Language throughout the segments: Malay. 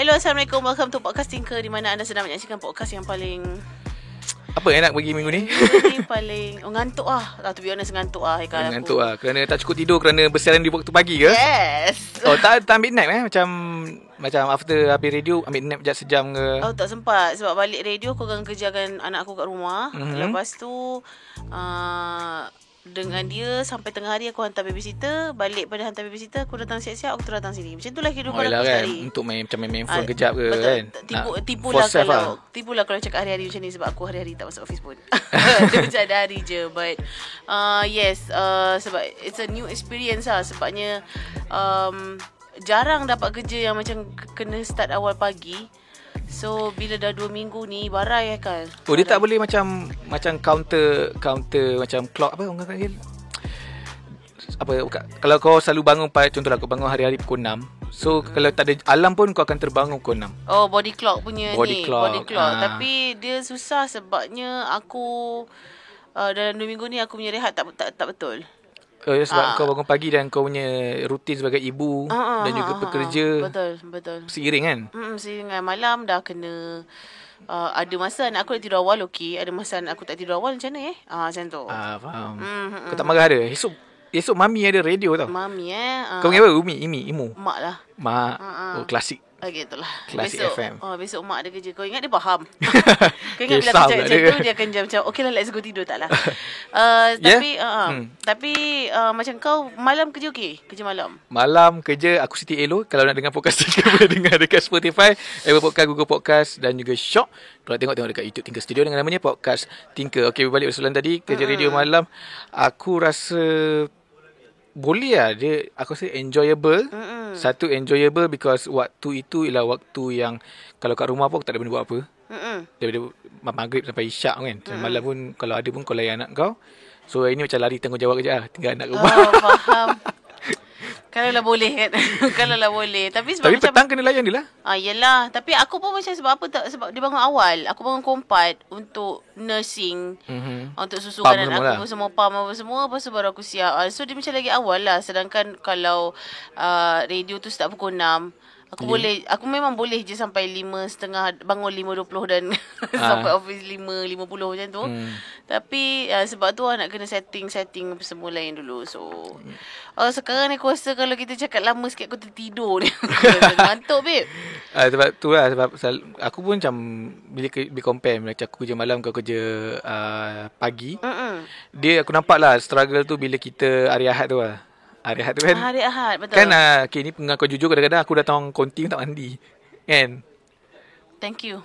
Hello, Assalamualaikum. Welcome to Podcast Tinker, di mana anda sedang menyaksikan podcast yang paling... Apa yang nak bagi minggu ni? Minggu ni paling... ngantuk lah. To be honest, ngantuk lah. Ngantuk lah. Kerana tak cukup tidur, kerana bersiaran di waktu pagi ke? Yes. Oh, tak ambil nap Macam after habis radio, ambil nap sekejap sejam ke? Oh, tak sempat. Sebab balik radio, aku akan kerjakan anak aku kat rumah. Lepas tu... dengan dia sampai tengah hari aku hantar babysitter. Balik pada hantar babysitter, aku datang siap-siap, aku datang sini. Macam itulah kehidupan aku kan? sehari. Untuk main phone kejap ke? Betul. Kan? Tipulah kalau cakap hari-hari macam ni. Sebab aku hari-hari tak masuk office pun. Dia macam ada hari je. But yes, sebab it's a new experience lah. Sebabnya jarang dapat kerja yang macam kena start awal pagi. So bila dah 2 minggu ni barai kan. Oh, dia tak boleh macam counter macam clock apa orang kata apa, kalau kau selalu bangun contohlah kau bangun hari-hari pukul 6. So kalau tak ada alarm pun kau akan terbangun pukul 6. Oh, body clock punya body clock. Tapi dia susah sebabnya aku dalam 2 minggu ni aku punya rehat tak betul. Sebab kau bangun pagi dan kau punya rutin sebagai ibu dan juga pekerja. Betul. Seiring kan? Seiring kan. Malam dah kena ada masa anak aku tak tidur awal, okey. Ada masa anak aku tak tidur awal, macam mana macam tu. Faham. Kau tak marah dia? Esok mami ada radio tau. Mami Kau panggil apa? Imu? Mak lah. Mak. Oh, klasik. Okay, itulah. Klasik besok, FM. Besok mak ada kerja. Kau ingat dia faham. Kau ingat bila aku cakap macam tu, dia akan macam okay lah, let's go tidur. Tak lah. Tapi macam kau malam kerja okey? Kerja malam? Malam kerja aku Siti Elo. Kalau nak dengar podcast Tinker boleh dengar dekat Spotify, Apple Podcast, Google Podcast dan juga Shock. Kalau tengok dekat YouTube Tinker Studio dengan namanya Podcast Tinker. Okey, berbalik soalan tadi, kerja radio malam. Aku rasa boleh lah. Aku rasa enjoyable. Satu, enjoyable because waktu itu ialah waktu yang kalau kat rumah pun aku tak ada benda buat apa. Daripada maghrib sampai isyak kan. Malam pun kalau ada pun kau layan anak kau. So ini macam lari tanggungjawab kerja lah. Tinggal anak rumah. Oh, faham. Kalau lah boleh kan. Kalau lah boleh. Tapi petang kena layan dia lah. Yelah. Tapi aku pun macam sebab apa tak? Sebab dia bangun awal. Aku bangun kompat untuk nursing. Untuk susukan anak aku semua. Pam apa semua. Lepas tu baru aku siap. So dia macam lagi awal lah. Sedangkan kalau radio tu start pukul 6. Aku memang boleh je sampai 5.30, bangun 5.20 dan sampai office 5.50 macam tu. Tapi sebab tu nak kena setting apa semua lain dulu. So sekarang ni aku rasa kalau kita cakap lama sikit aku tertidur ni. Ngantuk babe. Sebab tu lah. Sebab aku pun macam bila compare macam aku kerja malam, kau kerja pagi. Aku nampak lah struggle tu bila kita hari Ahad tu lah. Hari Ahad tu kan. Hari Ahad, betul. Kan ni pengaku jujur, kadang-kadang aku datang konti tak mandi. Kan? Thank you.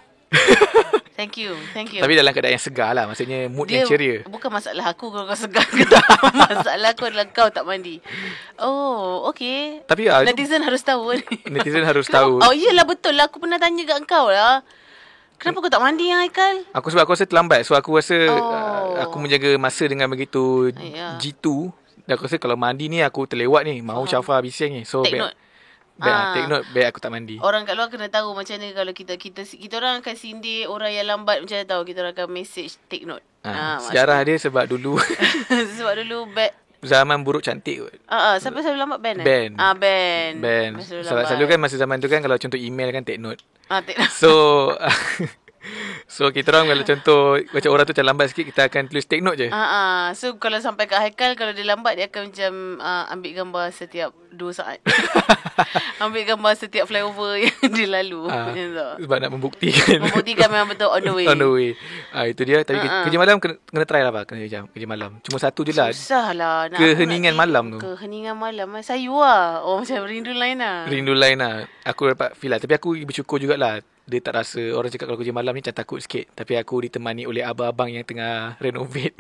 Thank you. Tapi dalam keadaan yang segar lah. Maksudnya mood yang ceria. Bukan masalah aku kalau kau segar ke tak. Masalah aku adalah kau tak mandi. Oh, okay. Tapi netizen harus tahu. Netizen harus tahu. Oh, iyalah betul lah. Aku pernah tanya kat kau lah. Kenapa kau tak mandi, Haikal? Sebab aku rasa terlambat. So aku rasa aku menjaga masa dengan begitu jitu. Dan aku rasa kalau mandi ni aku terlewat ni. Mahu Syafa bising ni. So take note. Baik aku tak mandi. Orang kat luar kena tahu macam ni. Kalau kita orang akan sindir orang yang lambat macam mana tahu. Kita orang akan message take note. Sejarah dia sebab dulu zaman buruk cantik kot. Siapa selalu lambat? Ben. Ben. Selalu kan masa zaman tu kan, kalau contoh email kan take note. Take note. So kita orang kalau contoh macam orang tu macam lambat sikit, kita akan tulis take note je. So kalau sampai kat Haikal, kalau dia lambat dia akan macam ambil gambar setiap 2 saat. Ambil gambar setiap flyover yang dia lalu. Sebab nak membuktikan memang betul on the way. Itu dia. Tapi kerja malam kena try lah pak. Kerja malam. Cuma satu je lah. Susah lah. Keheningan malam tu. Keheningan malam. Sayu lah. Macam rindu lain lah. Aku dapat feel lah. Tapi aku bersyukur jugalah. Dia tak rasa, orang cakap kalau kerja malam ni macam takut sikit. Tapi aku ditemani oleh abang-abang yang tengah renovate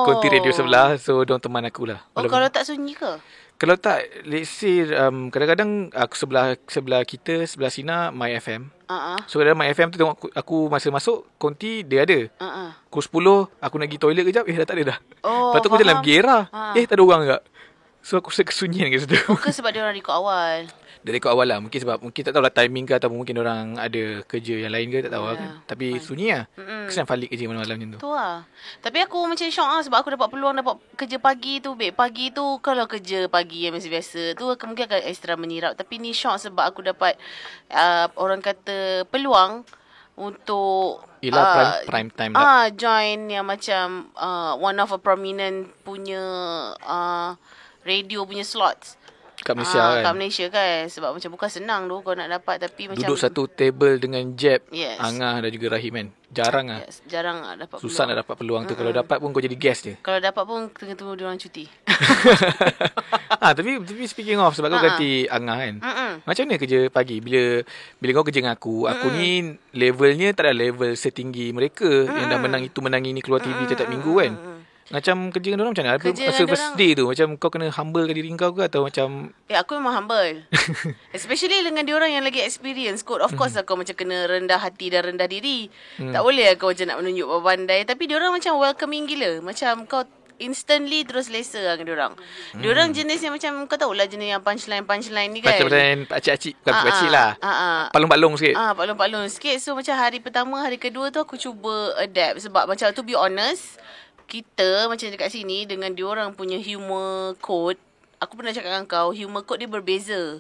konti radio sebelah. So diorang teman aku lah. Kalau tak sunyi ke? Kalau tak, let's say kadang-kadang aku sebelah kita, sebelah Sina My FM. So kadang My FM tu tengok aku masa masuk konti dia ada. Pukul 10 aku nak pergi toilet kejap, dah tak ada dah. Lepas tu aku jalan pergi era. Tak ada orang tak. So aku rasa kesunyian kat situ. Bukan sebab dia orang record awal. Dari rekod awal lah. Mungkin tak tahu lah timing ke, atau mungkin orang ada kerja yang lain ke, tak tahu lah kan. Tapi sunyi lah. Kesian Falik kerja malam-malam macam tu. Tu lah. Tapi aku macam syok lah sebab aku dapat peluang dapat kerja pagi tu. Baik, pagi tu kalau kerja pagi yang biasa-biasa tu mungkin akan extra menyirap. Tapi ni syok sebab aku dapat orang kata peluang untuk prime time lah. join yang macam one of a prominent punya radio punya slots. Kat Malaysia kan. Kat Malaysia kan. Sebab macam bukan senang tu kau nak dapat. Tapi duduk macam satu table dengan Jeb, yes, Angah dan juga Rahim kan. Jarang lah. Yes, jarang lah dapat Susah peluang. nak dapat peluang tu. Kalau dapat pun kau jadi guest je. Kalau dapat pun tunggu dia orang cuti. Tapi speaking of, sebab kau ganti Angah kan. Macam mana kerja pagi? Bila kau kerja dengan aku ni levelnya tak ada level setinggi mereka yang dah menang itu menang ini keluar TV setiap minggu kan. Macam kerja dengan orang macam mana? Masa first day tu macam kau kena humblekan diri kau ke, atau macam aku memang humble. Especially dengan diorang yang lagi experience kot. Of course kau macam kena rendah hati dan rendah diri. Tak boleh kau macam nak menunjuk pandai. Tapi diorang macam welcoming gila. Macam kau instantly terus selesa lah dengan diorang. Diorang jenis yang macam kau tahulah jenis yang punchline ni kan. Macam pakcik-pakcik. Bukan pakcik lah. Palung-palung sikit. Palung-palung sikit. So macam hari pertama, hari kedua tu aku cuba adapt. Sebab macam to be honest, kita macam dekat sini dengan diorang punya humor code. Aku pernah cakap dengan kau, humor code dia berbeza.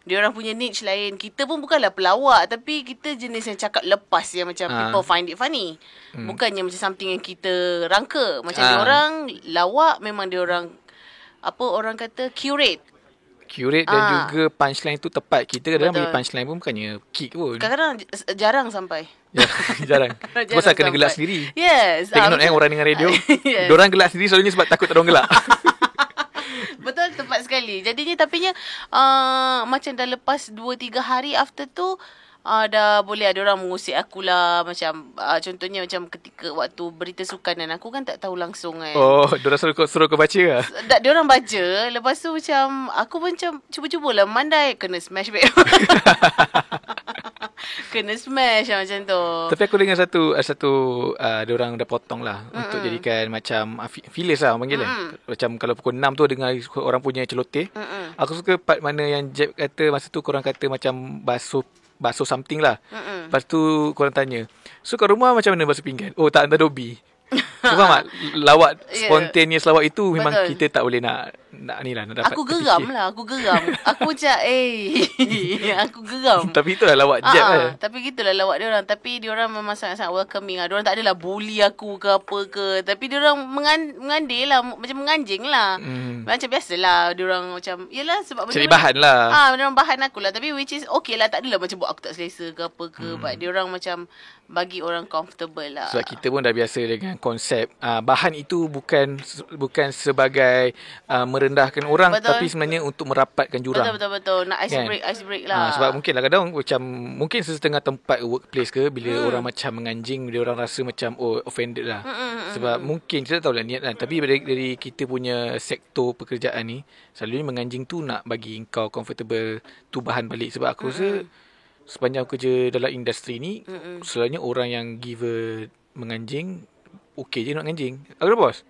Diorang punya niche lain. Kita pun bukanlah pelawak, tapi kita jenis yang cakap lepas yang macam people find it funny. Bukannya macam something yang kita rangka. Macam diorang lawak, memang diorang apa orang kata curate dan juga punchline tu tepat. Kita kadang-kadang bagi punchline pun bukannya kick pun. Kadang-kadang jarang sampai. Jarang. Pasal kena gelak sendiri. Yes. Tengok orang dengan radio. Yes. Diorang gelak sendiri selalunya sebab takut tak ada orang gelak. Betul, tepat sekali. Jadinya tapinya macam dah lepas 2-3 hari after tu dah boleh ada orang mengusik aku lah. Macam contohnya macam ketika waktu berita sukan dan aku kan tak tahu langsung kan. Oh, diorang suruh kau baca lah. Diorang baca. Lepas tu macam aku pun macam cuba-cubalah mandai. Kena smash back. Kena smash lah macam tu. Tapi aku dengar satu diorang dah potong lah untuk jadikan macam fillers lah orang panggil kan. Macam kalau pukul 6 tu dengar orang punya celoteh. Aku suka part mana yang Jeb kata masa tu korang kata macam basuh something lah. Lepas tu korang tanya, so kat rumah macam mana basuh pinggan? Oh tak, hantar Dobby. Kau faham tak? Lawak spontaneous lawak itu memang betul. Kita tak boleh nak ni lah, nak dapat. Aku geram. Aku macam aku geram. Tapi itulah lawak Jeb lah. Tapi gitulah lawak dia orang. Tapi dia orang memang sangat-sangat welcoming lah. Dia orang tak adalah bully aku ke apa ke. Tapi dia orang mengandil lah, macam menganjing lah. Macam biasalah dia orang macam yalah sebab cari bahan lah. Dia orang bahan aku lah. Tapi which is okay lah, tak adalah macam buat aku tak selesa ke apa ke. But dia orang macam bagi orang comfortable lah. Sebab kita pun dah biasa dengan konsep bahan itu bukan sebagai merendahkan orang. Betul. Tapi sebenarnya untuk merapatkan jurang. Betul. Nak ice break lah. Sebab mungkin lah kadang macam mungkin setengah tempat workplace ke bila orang macam menganjing, bila orang rasa macam offended lah. Sebab mungkin kita tahu lah niat kan. Tapi dari kita punya sektor pekerjaan ni selalunya menganjing tu nak bagi kau comfortable tu bahan balik. Sebab aku rasa sepanjang aku kerja dalam industri ni selalunya orang yang giver menganjing okey je nak menganjing. Apa bos?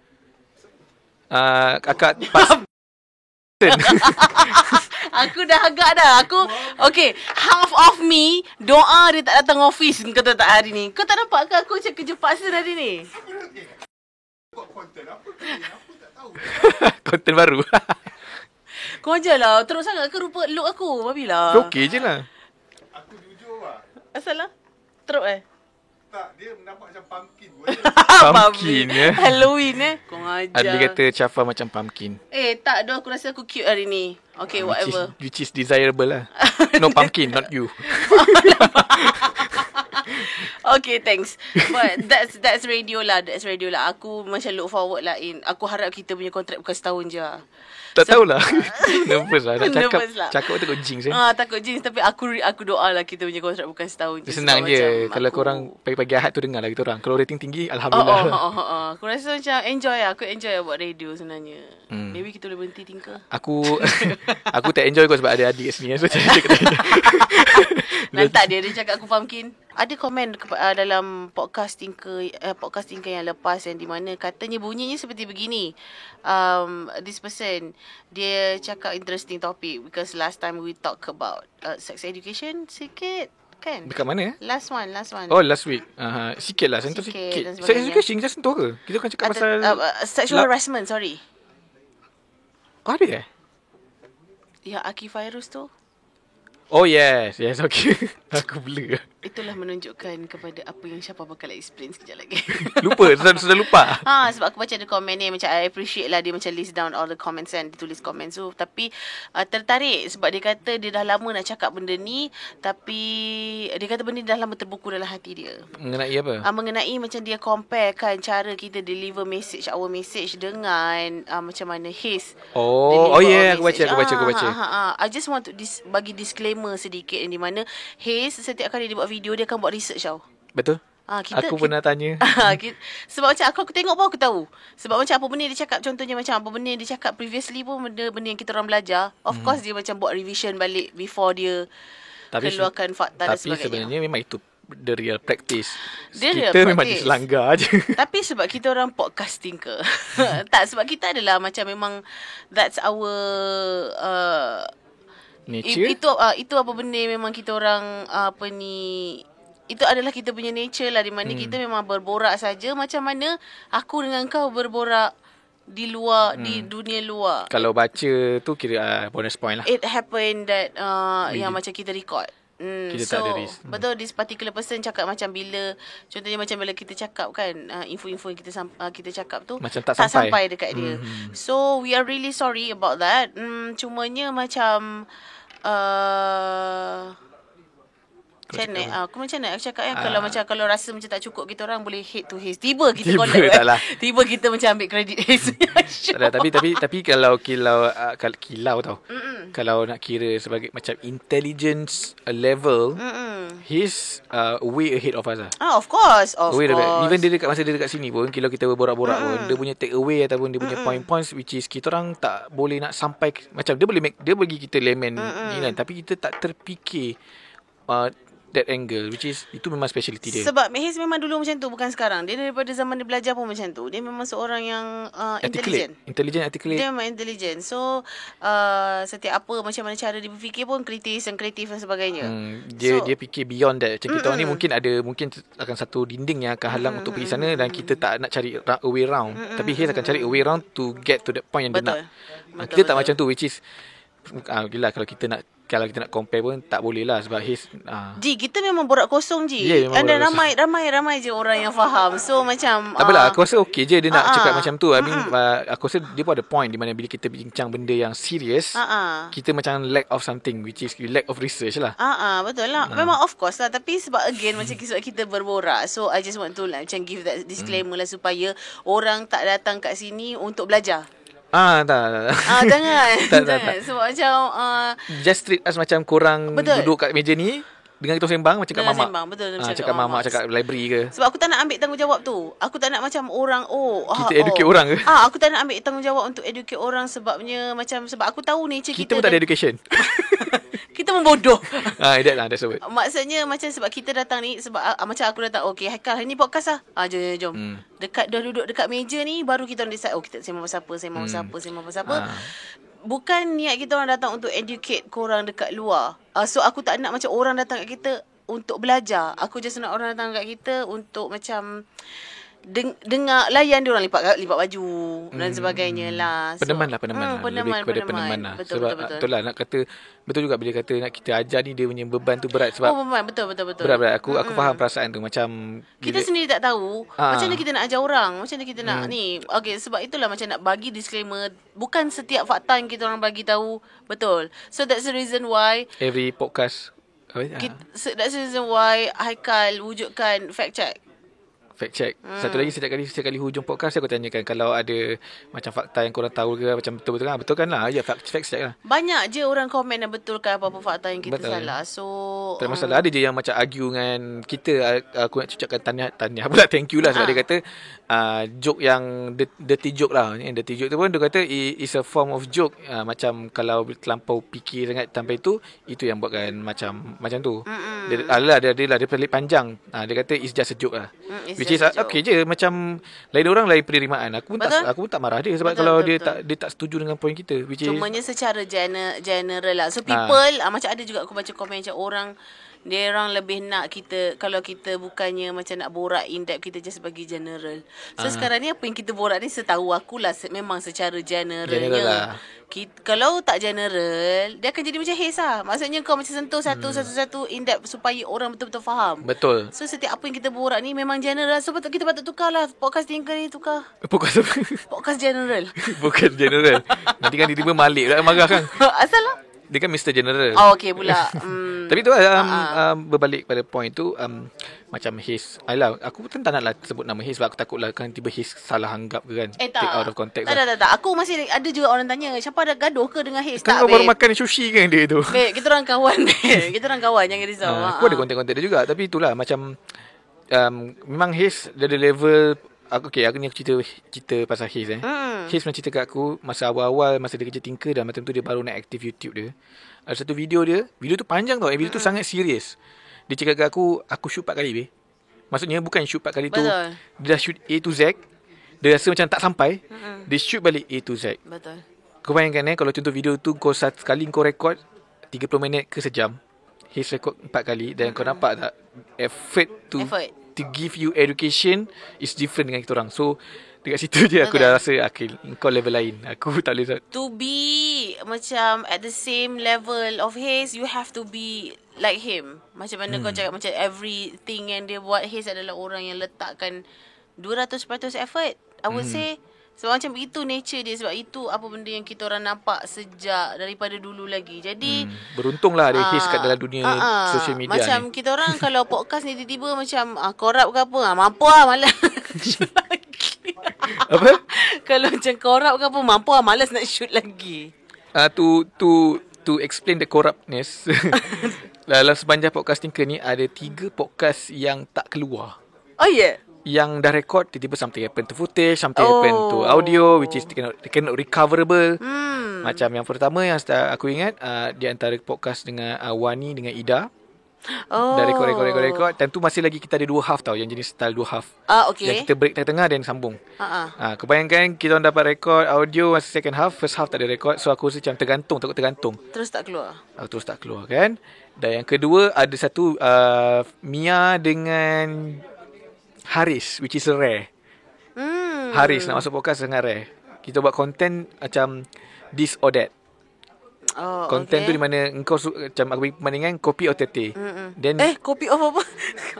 Akak pas aku dah agak dah. Okay, half of me doa dia tak datang office kata tak hari ni. Kau tak nampak ke aku macam kerja paksa hari ni? Buat konten apa tak tahu. Konten baru. Kau ajarlah. Teruk sangat ke rupa look aku? Babilah. Okey je lah. Aku jujur lah. Asal lah? Teruk Tak, dia nampak macam pumpkin. Pumpkin ya. Halloween Kau ngajar. Ada kata Chafa macam pumpkin. Tak doh, aku rasa aku cute hari ni. Okay, whatever. Which is desirable lah. No pumpkin, not you. Okay, thanks. But that's radio lah. Aku macam look forward lah aku harap kita punya kontrak bukan setahun je. Tak tahulah. Nervous lah. Cakap takut jinx takut jinx. Tapi aku doa lah kita punya kontrak bukan setahun je. Senang je. Kalau korang pagi-pagi Ahad tu dengar lah kita orang. Kalau rating tinggi, Alhamdulillah. Aku rasa macam enjoy lah. Aku enjoy lah buat radio sebenarnya. Maybe kita boleh berhenti tinker. Aku Aku tak enjoy kau sebab ada adik kat sini. So cakap Nanti dia cakap aku pumpkin. Ada komen dalam podcast Tinker yang lepas yang di mana katanya bunyinya seperti begini. This person dia cakap interesting topic because last time we talk about sex education sikit kan. dekat mana? Last one. Oh, last week. Sikit lah. Sentuh Sikit sikit. dan Sex sebagainya. education kita sentuh ke? Kita kan cakap pasal sexual harassment, sorry. Oh, ada Ya, Aki Fairuz tu. Oh, yes. Okay. Aku blur. Itulah menunjukkan kepada apa yang Syafa bakal explain sekejap lagi. Lupa. Sudah lupa. Sebab aku baca ada komen ni macam I appreciate lah dia macam list down all the comments kan, ditulis comments tu, tapi tertarik sebab dia kata dia dah lama nak cakap benda ni, tapi dia kata benda ni dah lama terbuku dalam hati dia. Mengenai apa? Mengenai macam dia compare kan cara kita deliver message, our message dengan macam mana his Oh, deliver aku message. baca. I just want to bagi disclaimer sedikit yang di mana Haze setiap kali dia buat video dia akan buat research tau. Betul. Aku pernah tanya. Sebab macam aku tengok pun aku tahu. Sebab macam apa benda dia cakap, contohnya macam apa benda dia cakap previously pun benda yang kita orang belajar. Of course dia macam buat revision balik before dia keluarkan fakta dan sebagainya. Tapi sebenarnya memang itu the real practice. Dia Kita memang diselanggar je. Tapi sebab kita orang podcasting ke? Tak, sebab kita adalah macam memang that's our nature. Itu apa benda memang kita orang itu adalah kita punya nature lah, di mana kita memang berborak saja macam mana aku dengan kau berborak di luar, di dunia luar. Kalau baca tu kira bonus point lah. It happened that yang macam kita record. Kita So tak ada risk. betul, this particular person cakap macam bila, contohnya macam bila kita cakap kan, info-info yang kita cakap tu macam tak sampai dekat dia. So we are really sorry about that. Cumanya macam aku macam nak cakap kalau rasa macam tak cukup, kita orang boleh hate to hate. Tiba kita collab taklah. Tiba kita macam ambil kredit Haze. Tapi kalau kilau tau. Kalau nak kira sebagai macam intelligence level, he's way ahead of us lah. Of course. Even dia masa dia dekat sini pun, kalau kita berborak-borak pun, dia punya take away ataupun dia punya point-points which is kita orang tak boleh nak sampai, macam dia bagi kita lemon ni kan, tapi kita tak terfikir that angle, which is itu memang speciality dia. Sebab Haze memang dulu macam tu, bukan sekarang. Dia daripada zaman dia belajar pun macam tu. Dia memang seorang yang intelligent. Articulate. Dia memang intelligent. So setiap apa macam mana cara dia berfikir pun kritis dan kreatif dan sebagainya. Dia fikir beyond that. Macam kita orang ni mungkin akan satu dinding yang akan halang untuk pergi sana, dan kita tak nak cari a way round. Tapi Haze akan cari a way round to get to that point yang dia nak. Kita tak macam tu, which is gila kalau kita nak compare pun tak boleh lah, sebab kita memang borak kosong and ramai je orang yang faham. So macam tak apalah, aku rasa okey je dia nak cakap macam tu. Aku rasa dia pun ada point di mana bila kita bincang benda yang serius, kita macam lack of something, which is lack of research lah. Betul lah. Memang of course lah. Tapi sebab again macam sebab kita berborak, so I just want to macam give that disclaimer lah, supaya orang tak datang kat sini untuk belajar. Tak. Jangan. Tak. Sebab macam just treat us macam korang duduk kat meja ni dengan kita sembang macam kat mamak. Betul, cakap mamak, cakap library ke. Sebab aku tak nak ambil tanggungjawab tu. Aku tak nak macam orang kita educate orang ke. Aku tak nak ambil tanggungjawab untuk educate orang, sebabnya macam sebab aku tahu nature kita pun tak ada education. Kita membodoh. That's the word. Maksudnya macam sebab kita datang ni, sebab macam aku datang, okay Haikal, hari ni podcast lah. Jom. Dah duduk dekat meja ni, baru kita orang decide, kita sembang pasal apa. Bukan niat kita orang datang untuk educate korang dekat luar. So aku tak nak macam orang datang kat kita untuk belajar. Aku just nak orang datang kat kita untuk macam dengar, layan dia orang lipat baju dan sebagainya lah. Peneman lah. Lebih kepada peneman lah. Betul. Betul lah, nak kata betul juga bila kata nak kita ajar ni, dia punya beban tu berat sebab betul. Berat. Aku faham perasaan tu. Macam kita sendiri tak tahu macam mana kita nak ajar orang, macam mana kita nak ni. Okay, sebab itulah macam nak bagi disclaimer, bukan setiap fakta yang kita orang bagi tahu betul. So that's the reason why every podcast that's the reason why Haikal wujudkan fact check. fact check. Satu lagi setiap kali hujung podcast aku tanyakan kalau ada macam fakta yang korang tahu ke macam betul-betul kan. Betul kan lah. Ya, fact check lah. Banyak je orang komen dan betulkan apa-apa fakta yang kita salah. So tak ada masalah. Ada je yang macam argue dengan kita. Aku nak ucapkan tahniah pula, thank you lah sebab dia kata joke yang dirty joke lah. Dirty joke tu pun dia kata is a form of joke. Macam kalau terlampau fikir sangat sampai itu yang buatkan macam tu. Dia pelik panjang. Dia kata it's just a joke lah. Which is okay je. Macam lain orang lain penerimaan. Aku pun tak marah dia sebab kalau dia tak setuju dengan poin kita. Cumanya secara general lah. So people macam ada juga aku baca komen macam orang lebih nak kita, kalau kita bukannya macam nak borak in depth, kita just bagi general. So sekarang ni apa yang kita borak ni setahu aku lah memang secara generalnya lah. Kalau tak general, dia akan jadi macam haze lah. Maksudnya kau macam sentuh satu in depth supaya orang betul-betul faham. Betul. So setiap apa yang kita borak ni memang general. So kita patut tukar lah. Podcast Tinker ni tukar. Podcast general. Bukan general. Nanti kan tiba-tiba Malik pula marah kan. Asal lah. Dia kan Mr. General. Oh, okay pula. Tapi tu berbalik pada point tu, macam Haze. Aku pun tak naklah sebut nama Haze sebab aku takutlah kan tiba Haze salah anggap ke kan. Tak. Take out of context. Tak. Aku masih ada juga orang tanya, siapa ada gaduh ke dengan Haze? Kan tak, kau baru makan sushi kan dia tu. Kita orang kawan. Kita orang kawan, jangan risau. Aku ada konten-konten dia juga. Tapi itulah macam memang Haze dia ada level. Aku cerita pasal Haze Haze pernah cerita kat aku masa awal-awal masa dia kerja Tinker dan macam tu dia baru nak aktif YouTube dia. Ada satu video tu panjang tau. Video tu sangat serius. Dia cakap kat aku shoot 4 kali be. Maksudnya bukan shoot 4 kali tu dia dah shoot A to Z. Dia rasa macam tak sampai. Dia shoot balik A to Z. Betul. Kau bayangkan kalau contoh video tu kau sekali kau rekod 30 minit ke sejam. Haze rekod 4 kali dan kau nampak tak effort to give you education is different dengan kita orang. So dekat situ je aku dah rasa kau level lain. Aku tak boleh. To be macam at the same level of Haze, you have to be like him. Macam mana kau cakap macam everything yang dia buat, Haze adalah orang yang letakkan 200% effort. I would say sebab macam itu nature dia. Sebab itu apa benda yang kita orang nampak sejak daripada dulu lagi. Jadi beruntunglah ada Haze kat dalam dunia social media macam ni. kita orang kalau podcast ni tiba-tiba macam korap ke apa, mampu lah malas shoot lagi. Apa? Kalau macam korap ke apa, mampu lah malas nak shoot lagi. To explain the corruptness dalam sepanjang podcast Tinker ni ada 3 podcast yang tak keluar. Oh yeah. Yang dah record tiba-tiba something happen to footage, something happen to audio, which is cannot recoverable. Macam yang pertama yang aku ingat di antara podcast dengan Wani dengan Ida. Dah record. Tentu masih lagi kita ada 2 half tau, yang jenis style 2 half. Okay. Yang kita break tengah-tengah dan sambung. Kau bayangkan kita orang dapat record audio masa second half, first half tak ada record. So aku rasa macam takut tergantung. Terus tak keluar kan. Dan yang kedua ada satu Mia dengan Haris, which is rare. Haris nak masuk podcast sangat rare. Kita buat konten macam this or that. Konten tu di mana engkau macam aku bagi perbandingan kopi or teh. Then kopi of apa?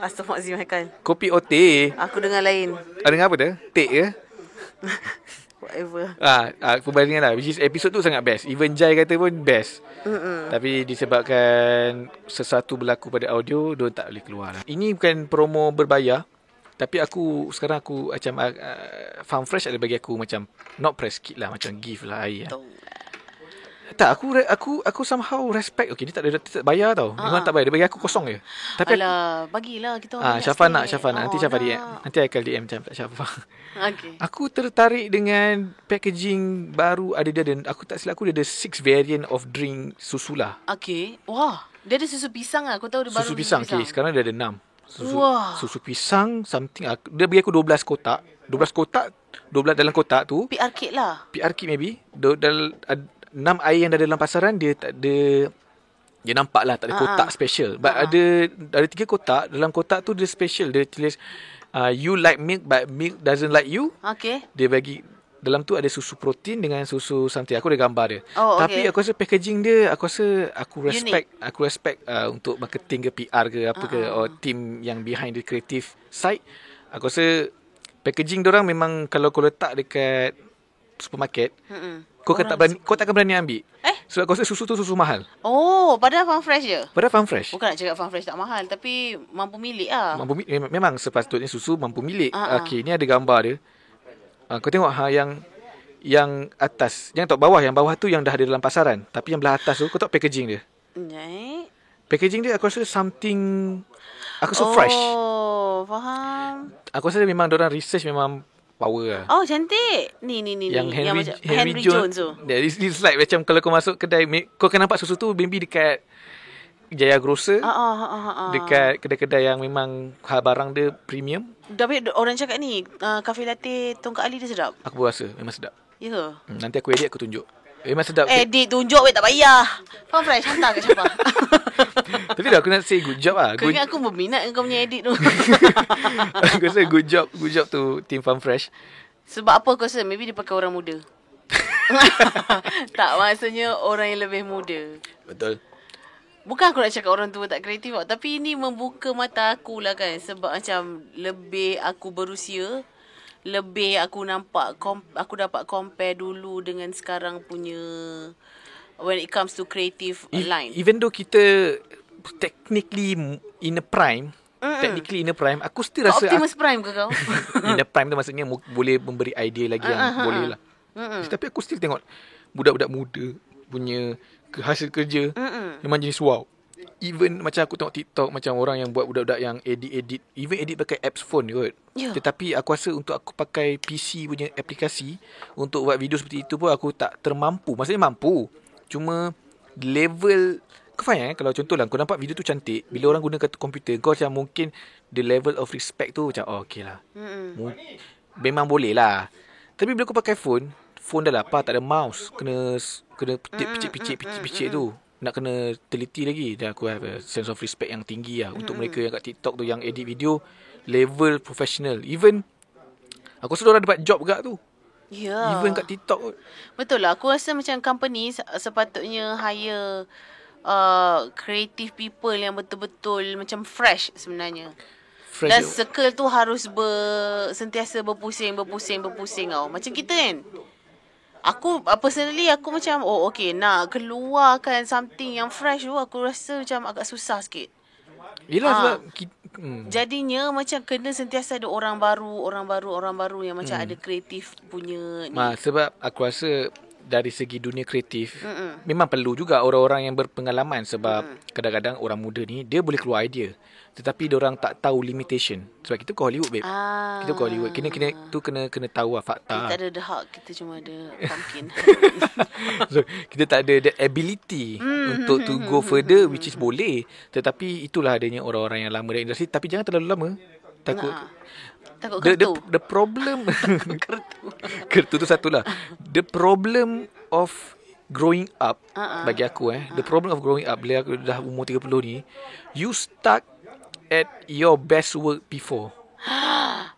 Astagfirullahaladzim. Kopi or teh. Aku dengar lain. Dengar apa tu? Teh ke? Whatever. Perbandingan lah. Which is episode tu sangat best. Even Jai kata pun best. Tapi disebabkan sesuatu berlaku pada audio, dia tak boleh keluar lah. Ini bukan promo berbayar. Tapi sekarang aku macam Farm Fresh ada bagi aku macam not press kit lah, macam give lah air. Tak, aku somehow respect. Okay, dia tak bayar tau. Memang tak bayar. Dia bagi aku kosong je. Tapi bagilah kita. Syafa nak. Nanti Syafa DM. Nanti I akan DM macam Syafa. Okay. Aku tertarik dengan packaging baru. Aku tak silap aku dia ada 6 variant of drink susu lah. Okay. Wah, dia ada susu pisang lah. Aku tahu dia baru susu pisang. Okay, sekarang dia ada 6. Susu pisang something. Dia bagi aku 12 kotak. 12 dalam kotak tu PR kit lah. PR kit maybe. 6 air yang ada dalam pasaran dia tak ada. Dia nampak lah tak ada kotak special. But ada 3 kotak. Dalam kotak tu dia special. Dia tulis you like milk but milk doesn't like you. Okay. Dia bagi dalam tu ada susu protein dengan susu something. Aku ada gambar dia. Tapi okay. aku rasa packaging dia, aku respect untuk marketing ke PR ke apa ke, or team yang behind the creative side. Aku rasa packaging diorang memang kalau kau letak dekat supermarket, kau takkan berani ambil. Sebab aku rasa susu tu susu mahal. Oh, padahal Farm Fresh je. Padahal Farm Fresh. Bukan nak cakap Farm Fresh tak mahal, tapi mampu milik lah. Memang sepatutnya susu mampu milik. Okey, ni ada gambar dia. Kau tengok yang atas, yang tak bawah, yang bawah tu yang dah ada dalam pasaran. Tapi yang belah atas tu, kau tengok packaging dia. Packaging dia aku rasa something, aku rasa fresh. Oh, faham. Aku rasa memang diorang research memang power lah. Oh, cantik. Ni. Yang Henry Jones tu. It's like macam kalau kau masuk kedai, kau akan nampak susu tu maybe dekat Jaya Grocer. Dekat kedai-kedai yang memang barang dia premium. Tapi orang cakap ni, kafe latte Tongkat Ali dia sedap. Aku pun rasa memang sedap. Ya ke? Nanti aku edit, aku tunjuk. Memang sedap. Edit tunjuk tak payah. Farm Fresh hantar kat siapa? Tapi dah aku nak say good job lah. Kau ingat aku berminat dengan kau punya edit tu. Aku rasa good job tu Team Farm Fresh. Sebab apa kau rasa? Maybe dia pakai orang muda. Tak, maksudnya orang yang lebih muda. Betul. Bukan aku nak cakap orang tua tak kreatif, tapi ini membuka mata aku lah kan. Sebab macam lebih aku berusia, lebih aku nampak, aku dapat compare dulu dengan sekarang punya, when it comes to creative line. Even though kita technically in a prime, aku still rasa Optimus Prime ke kau? in a prime tu maksudnya boleh memberi idea lagi yang boleh lah. Tapi aku still tengok budak-budak muda punya hasil kerja memang jenis wow. Even macam aku tengok TikTok, macam orang yang buat budak-budak yang edit, even edit pakai apps phone kot. Tetapi aku rasa untuk aku pakai PC punya aplikasi untuk buat video seperti itu pun aku tak termampu. Maksudnya mampu, cuma level, kau faham kalau contohlah kau nampak video tu cantik, bila orang gunakan komputer, kau macam mungkin the level of respect tu macam okay lah, memang boleh lah. Tapi bila kau pakai phone dah lapar, tak ada mouse, kena picit tu, nak kena teliti lagi. Dan aku have a sense of respect yang tinggi lah untuk mereka yang kat TikTok tu, yang edit video level professional. Even aku rasa orang dapat job juga tu. Even kat TikTok. Betul lah. Aku rasa macam company sepatutnya hire creative people yang betul-betul macam fresh sebenarnya. Dan circle tu harus sentiasa berpusing tau. Macam kita kan. Aku personally aku macam okay, nak keluarkan something yang fresh tu aku rasa macam agak susah sikit. Yelah sebab jadinya macam kena sentiasa ada orang baru yang macam ada kreatif punya ni. Sebab aku rasa dari segi dunia kreatif memang perlu juga orang-orang yang berpengalaman. Sebab kadang-kadang orang muda ni dia boleh keluar idea, tetapi diorang tak tahu limitation. Sebab kita ke Hollywood, babe. Kita ke Hollywood. Kena tahu lah fakta. Kita ada the Hulk, kita cuma ada pumpkin. So, kita tak ada the ability untuk to go further, which is boleh. Tetapi itulah adanya orang-orang yang lama dalam industri. Tapi jangan terlalu lama. Takut kertu. The problem kertu tu satulah. The problem of growing up bagi aku the problem of growing up bila aku dah umur 30 ni, you stuck at your best work before.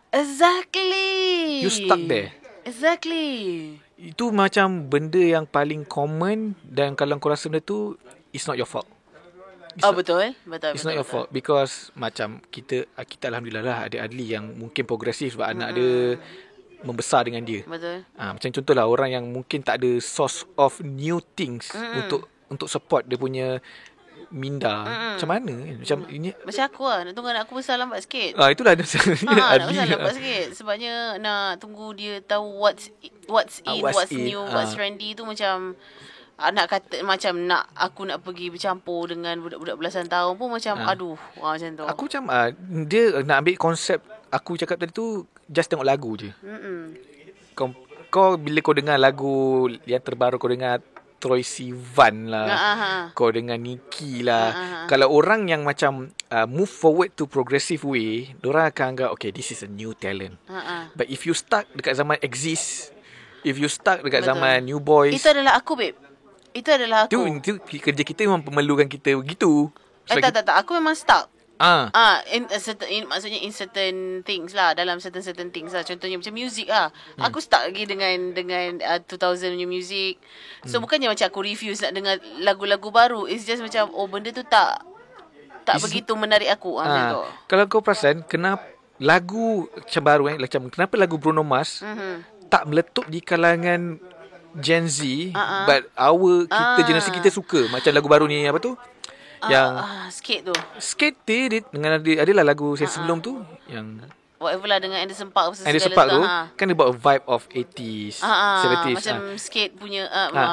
Exactly. You stuck there. Exactly. Itu macam benda yang paling common. Dan kalau kau rasa benda tu, it's not your fault. Betul. It's not your fault. Because macam kita alhamdulillah lah ada Adli yang mungkin progresif sebab anak dia membesar dengan dia. Betul. Macam contohlah orang yang mungkin tak ada source of new things untuk support dia punya minda. Macam mana kan? Macam aku lah, nak tunggu anak aku besar lambat sikit. Itulah nak besar lambat sikit. Sebabnya nak tunggu dia tahu what's new, what's trendy tu macam nak kata macam aku nak pergi bercampur dengan budak-budak belasan tahun pun macam aduh, macam tu. Aku macam dia nak ambil konsep aku cakap tadi tu, just tengok lagu je. Kau bila kau dengar lagu yang terbaru, kau dengar Troye Sivan lah, kau dengar Nicki lah. Kalau orang yang macam move forward to progressive way, diorang akan anggap okay, this is a new talent. But if you stuck dekat zaman Exist, if you stuck dekat zaman New Boys, itu adalah aku, babe. Itu adalah aku. Itu kerja kita memang memerlukan kita begitu. Tak. Aku memang stuck. Maksudnya in certain things lah, dalam certain things lah. Contohnya macam music lah. Aku stuck lagi dengan 2000 punya music. So bukannya macam aku refuse nak dengar lagu-lagu baru. It's just macam benda tu tak begitu menarik aku. Macam tu. Kalau kau perasan, kenapa lagu macam baru macam kenapa lagu Bruno Mars tak meletup di kalangan Gen Z, but kita generasi kita suka macam lagu baru ni apa tu? Yang skate tu. Skate It dengan adalah lagu saya sebelum tu yang whatever lah dengan Anderson Paak apa Anderson Paak tu kan dia buat a vibe of 80s 70s macam skate punya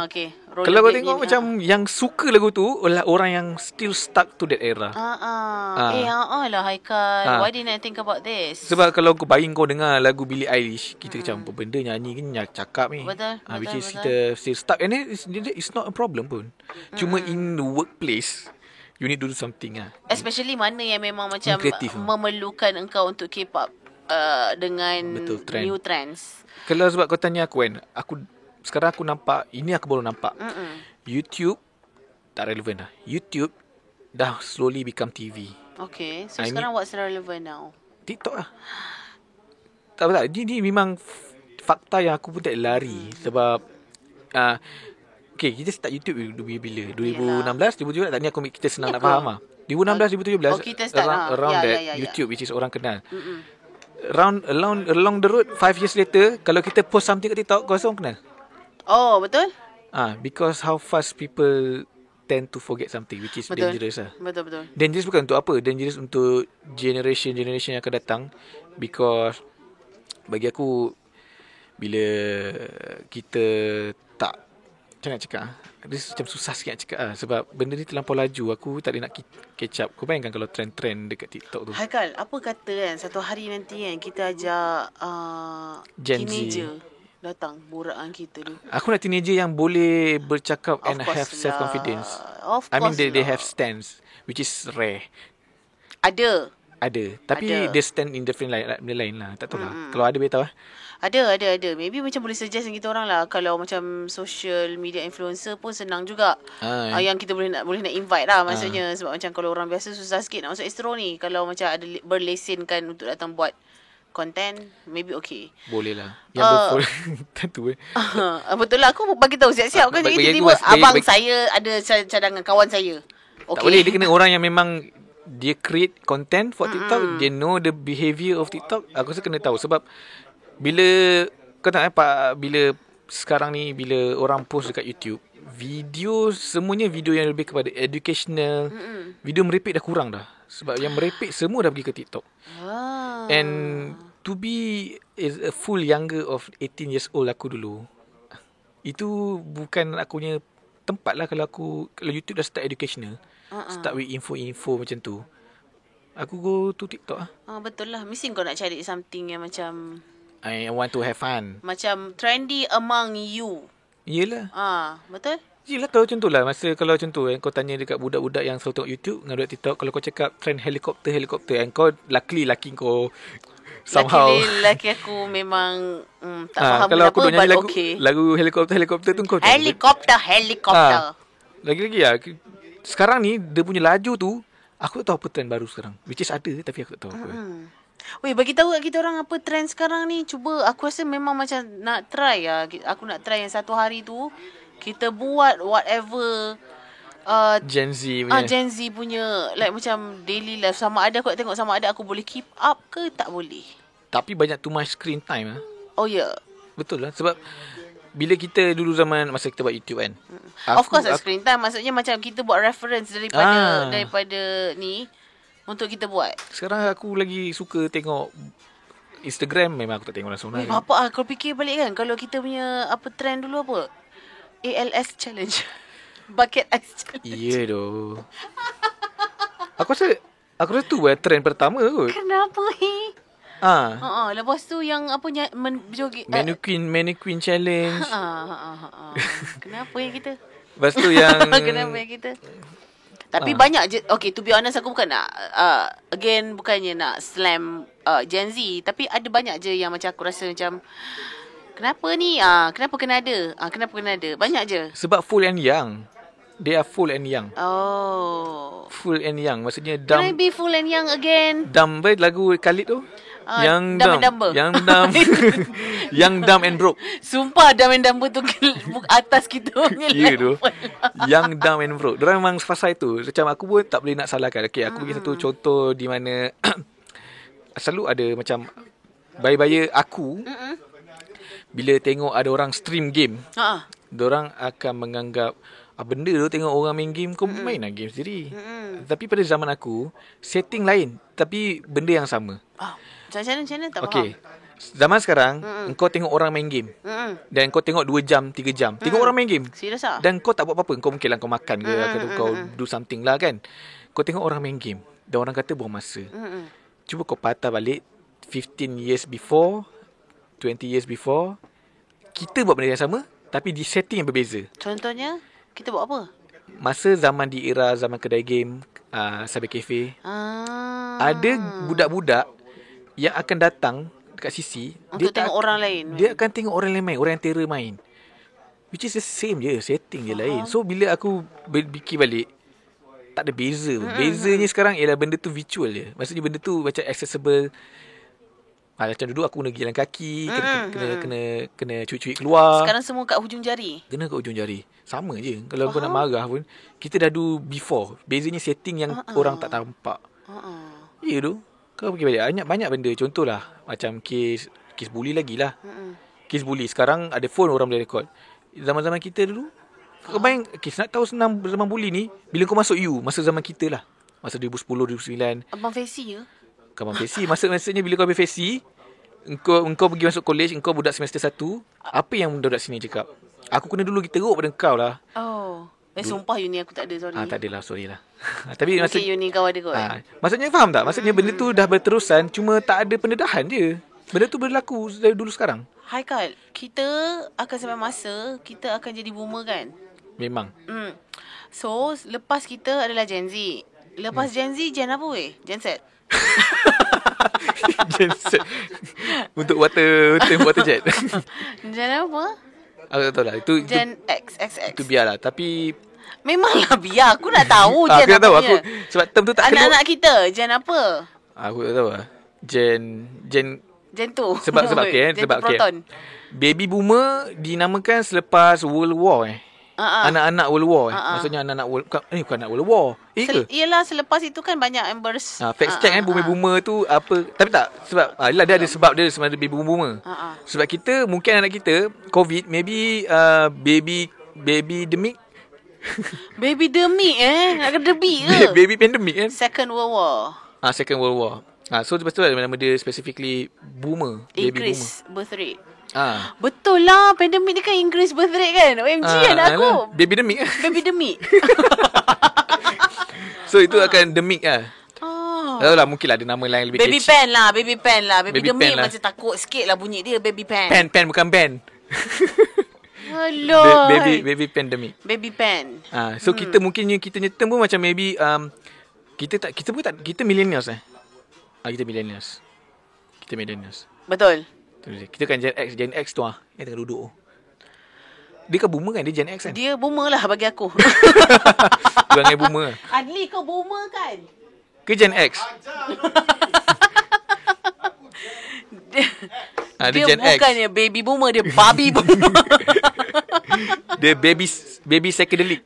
okay. Kalau kau tengok macam yang suka lagu tu adalah orang yang still stuck to that era. Lah Haikal, why didn't I think about this? Sebab kalau kau bayang kau dengar lagu Billie Eilish, kita macam apa benda nyanyi ni cakap ni. Betul. Which is kita still stuck and it's not a problem pun. Cuma in the workplace you need to do something especially mana yang memang macam kreatif, memerlukan engkau untuk keep up dengan new trends. Kalau sebab kau tanya aku kan, sekarang aku nampak, ini aku baru nampak. YouTube tak relevan dah. YouTube dah slowly become TV. Okay, so sekarang what's relevant now? TikTok lah. Tak. Ini memang fakta yang aku pun tak lari. Sebab okay, kita start YouTube bila? 2016, 2017 tak ni kita senang nak faham lah. 2016, 2017 kita start around YouTube which is orang kenal. Along the road 5 years later, kalau kita post something kat TikTok, kau rasa orang kenal? Oh, betul? Because how fast people tend to forget something, which is dangerous lah. Betul. Dangerous bukan untuk apa? Dangerous untuk generation yang akan datang. Because bagi aku, bila kita tak, macam nak cakap, dia macam susah sikit nak cakap sebab benda ni terlampau laju. Aku tak boleh nak catch up. Kau bayangkan kalau trend-trend dekat TikTok tu. Haikal, apa kata kan satu hari nanti kan kita ajak teenager datang borakan kita tu. Aku nak teenager yang boleh bercakap and have self-confidence. I mean they have stands, which is rare. Ada. Tapi dia stand in different lain lah. Tak tahu lah. Kalau ada beritahu lah. Ada. Maybe macam boleh suggest dengan kita orang lah. Kalau macam social media influencer pun senang juga. Yang kita boleh nak invite lah maksudnya. Sebab macam kalau orang biasa susah sikit nak masuk Astro ni. Kalau macam ada berlesenkan untuk datang buat content, maybe okay. Boleh lah. Yang tentu betul lah. Aku bagi tahu siap-siap kan. Jadi tiba-tiba abang saya ada cadangan kawan saya. Okay. Tak boleh. Dia kena orang yang memang dia create content for TikTok. Dia know the behaviour of TikTok. Aku rasa kena tahu. Sebab bila kau tak nampak, bila sekarang ni bila orang post dekat YouTube, semuanya video yang lebih kepada educational. Video merepek dah kurang dah. Sebab yang merepek semua dah pergi ke TikTok. And to be is a full younger of 18 years old aku dulu, itu bukan aku punya tempat lah. Kalau YouTube dah start educational, start with info macam tu, aku go to TikTok lah. Betul lah. Mesti kau nak cari something yang macam I want to have fun, macam trendy among you. Yelah. Betul. Yelah, kalau macam tu lah. Kalau macam tu kau tanya dekat budak-budak yang selalu tengok YouTube dengan budak TikTok, kalau kau cakap trend helikopter, and kau luckily laki kau somehow laki aku memang tak faham kalau aku kenapa, nyanyi lagu helikopter tu kau helikopter lagi-lagi lah. Sekarang ni dia punya laju tu, aku tak tahu apa trend baru sekarang, which is ada tapi aku tak tahu apa. Weh, bagi tahu kat kita orang apa trend sekarang ni. Cuba, aku rasa memang macam nak try lah. Aku nak try yang satu hari tu kita buat whatever Gen Z punya. Gen Z punya like macam daily life. Sama ada aku nak tengok sama ada aku boleh keep up ke tak boleh. Tapi banyak too much screen time lah. Oh ya. Yeah. Betul lah. Sebab bila kita dulu zaman masa kita buat YouTube kan, of course screen time. Maksudnya macam kita buat reference daripada ni untuk kita buat. Sekarang aku lagi suka tengok Instagram. Memang aku tak tengok langsung lah. Apa kau fikir balik kan, kalau kita punya apa trend dulu apa, ALS challenge, bucket ice challenge. Ya doh. Aku rasa tu trend pertama kot. Kenapa lepas tu yang apa joget mannequin challenge. Kenapa kita? Lepas tu yang kenapa kita? Tapi banyak je. Okay, to be honest, aku bukan nak bukannya nak slam Gen Z, tapi ada banyak je yang macam aku rasa macam kenapa ni? Kenapa kena ada? Banyak je. Sebab full and young. They are full and young. Oh. Full and young. Maksudnya dumb. Can I be full and young again? Dumb lagu Khalid tu. Yang dumb. Yang dumb. Yang dumb and broke. Sumpah dumb and dumb tu atas kita. Ya tu. Yang dumb and broke. Diorang memang fasa itu. Macam aku pun tak boleh nak salahkan. Okay, aku bagi satu contoh di mana selalu ada macam baya-baya aku. bila tengok ada orang stream game, diorang akan menganggap benda tu tengok orang main game, kau main lah game sendiri. Tapi pada zaman aku, setting lain tapi benda yang sama. Macam mana tak faham. Zaman sekarang, engkau tengok orang main game. Dan kau tengok 2 jam, 3 jam. Tengok orang main game. Serius tak? Dan kau tak buat apa-apa. Kau mungkinlah kau makan ke, atau kau do something lah kan. Kau tengok orang main game. Dan orang kata buang masa. Cuba kau patah balik 15 years before, 20 years before, kita buat benda yang sama tapi di setting yang berbeza. Contohnya, kita buat apa? Masa zaman di era zaman kedai game, cyber cafe, ada budak-budak yang akan datang dekat sisi untuk tengok orang lain. Dia akan tengok orang lain main, orang yang terror main. Which is the same je, setting je lain. So bila aku fikir balik, tak ada beza. Bezanya sekarang ialah benda tu virtual je. Maksudnya benda tu macam accessible. Macam dulu aku kena jalan kaki, kena cuit-cuit keluar. Sekarang semua kat hujung jari. Kena kat hujung jari. Sama je. Kalau kau nak marah pun, kita dah do before. Bezanya setting yang orang tak nampak. Ya tu. Kau pergi balik. Banyak benda. Contohlah macam kes bully lagi lah. Kes bully. Sekarang ada phone orang boleh record. Zaman-zaman kita dulu, kau main, nak tahu senang zaman bully ni, bila kau masuk masa zaman kita lah. Masa 2010, 2009. Abang Fesi ke? Abang Fesi. Maksudnya bila kau ambil Fesi, Engkau pergi masuk college, engkau budak semester 1. Apa yang budak sini cakap? Aku kena dulu teruk pada engkau lah. Sumpah uni aku tak ada, sorry. Tak adalah, sorry lah. Tapi mungkin uni kau ada kot. Maksudnya faham tak? Maksudnya benda tu dah berterusan, cuma tak ada pendedahan je. Benda tu berlaku dari dulu sekarang. Haikal, kita akan sampai masa kita akan jadi boomer kan? Memang. So, lepas kita adalah Gen Z. Lepas Gen Z, Gen apa weh? Gen Z. Genset. Untuk water jet. Gen apa? Aku tak tahu lah. Gen XX. Itu biarlah. Tapi memanglah biar. Aku nak tahu Gen aku tak tahu. Aku, sebab term tu tak keluar. Anak-anak kita Gen apa? Aku tak tahu lah. Gen tu. Sebab okay, sebab okay. Baby boomer dinamakan selepas World War anak-anak World War maksudnya anak-anak World bukan anak World War. Yelah, selepas itu kan banyak embers. Fact check boomer tu apa. Tapi tak, sebab yelah dia ada sebab dia sebenarnya baby boomer. Sebab kita mungkin anak kita COVID maybe baby demic. Baby demic nak kena debik ke? Baby pandemic kan. Second World War. Second World War. So lepas tu nama dia specifically boomer. Increase baby boomer. Birth rate. Betul lah, pandemik ni kan increase birth rate kan. OMG anak aku. Baby demic. Baby demic. So itu akan demic lah. Tahu lah, mungkin lah ada nama lain lebih baby kecil. Baby pen lah. Baby demic macam takut sikit lah bunyi dia. Baby pen. Pen bukan band. Hello. Baby pandemic. Baby pen. So kita mungkin kita term pun macam maybe kita millennials Kita millennials. Betul. Kita kan Gen X tu yang tengah duduk. Dia kan boomer kan? Dia Gen X kan? Dia boomer lah bagi aku. Perangai boomer. Adli, kau boomer kan? Ke Gen X? Dia Gen bukannya X. Baby boomer, dia baby boomer. Dia baby psychedelic.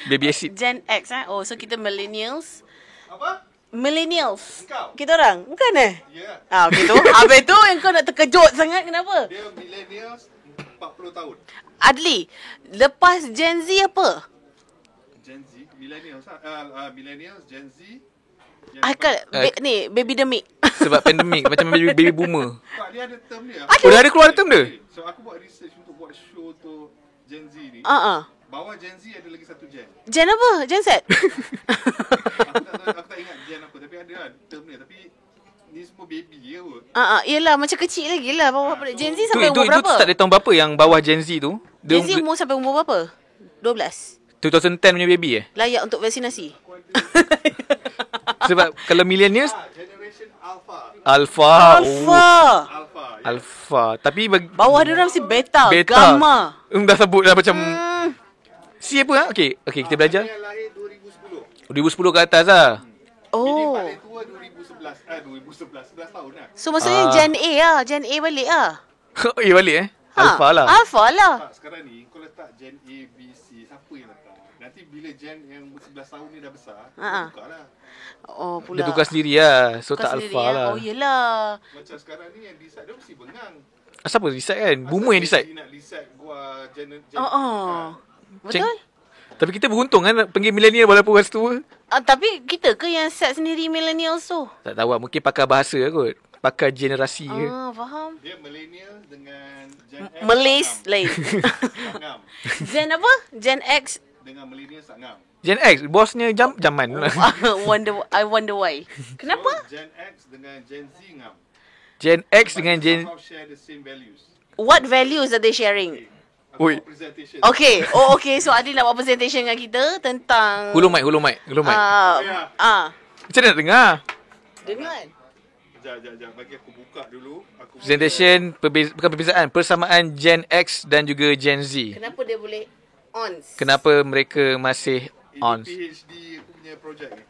Baby acid. Gen X so kita millennials. Apa? Millennials. Engkau. Kita orang. Bukan Ya. Begitu. Habis tu yang kau nak terkejut sangat kenapa? Dia millennials 40 tahun. Adli, lepas Gen Z apa? Gen Z, millennials millennials, Gen Z. Ni baby demic. Sebab pandemik macam baby boomer. Tak, dia ada term dia. Dah ada keluar term dia? So aku buat research untuk buat show tu Gen Z ni. Bawah Gen Z ada lagi satu gen. Gen apa? Gen Z? Aku tak ingat gen apa, tapi ada lah term dia. Tapi ni semua baby je kot. Yelah, macam kecil lagi lah bawah Gen Z sampai umur berapa? Itu tak ada tahun berapa yang bawah Gen Z tu? Gen Z umur sampai umur berapa? 12. 2010 punya baby layak untuk vaksinasi. Sebab kalau millennials Generation Alpha. Tapi bawah dia orang mesti beta. Gamma. Dah sebut dah macam si apa Okay, kita belajar. Yang lahir 2010. 2010 ke atas lah. Ini paling tua 2011. 11 tahun lah. So maksudnya Gen A lah. Gen A balik lah. Balik Alpha lah. Tak, sekarang ni kau letak Gen A, B, C, siapa yang letak? Nanti bila Gen yang 11 tahun ni dah besar, tukar lah. Pula. Dia tukar sendiri lah. So tak Alpha lah. Yelah. Macam sekarang ni yang decide dia mesti bengang. Siapa decide kan? Boomer yang decide. Nak decide gua Betul? Tapi kita beruntung kan panggil millennial walaupun orang tua. Tapi kita ke yang set sendiri millennials tu? Tak tahu lah. Mungkin pakar bahasa kot. Pakar generasi ke. Faham. Dia millennial dengan Gen X. Malays lain. Ngam. Gen apa? Gen X. Dengan millennial tak ngam. Gen X, bosnya zaman. I wonder why. Kenapa? So, Gen X dengan Gen Z ngam. Gen X dengan Gen... Somehow share the same values. What values are they sharing? Ui. Presentation. Okay. Okay. So Adil nak buat presentation dengan kita tentang Hulu mic. Macam mana nak dengar? Dengar. Sekejap. Bagi aku buka dulu. Presentation, bukan perbezaan, persamaan Gen X dan juga Gen Z. Kenapa dia boleh on? Kenapa mereka masih on? PhD aku punya projek ni.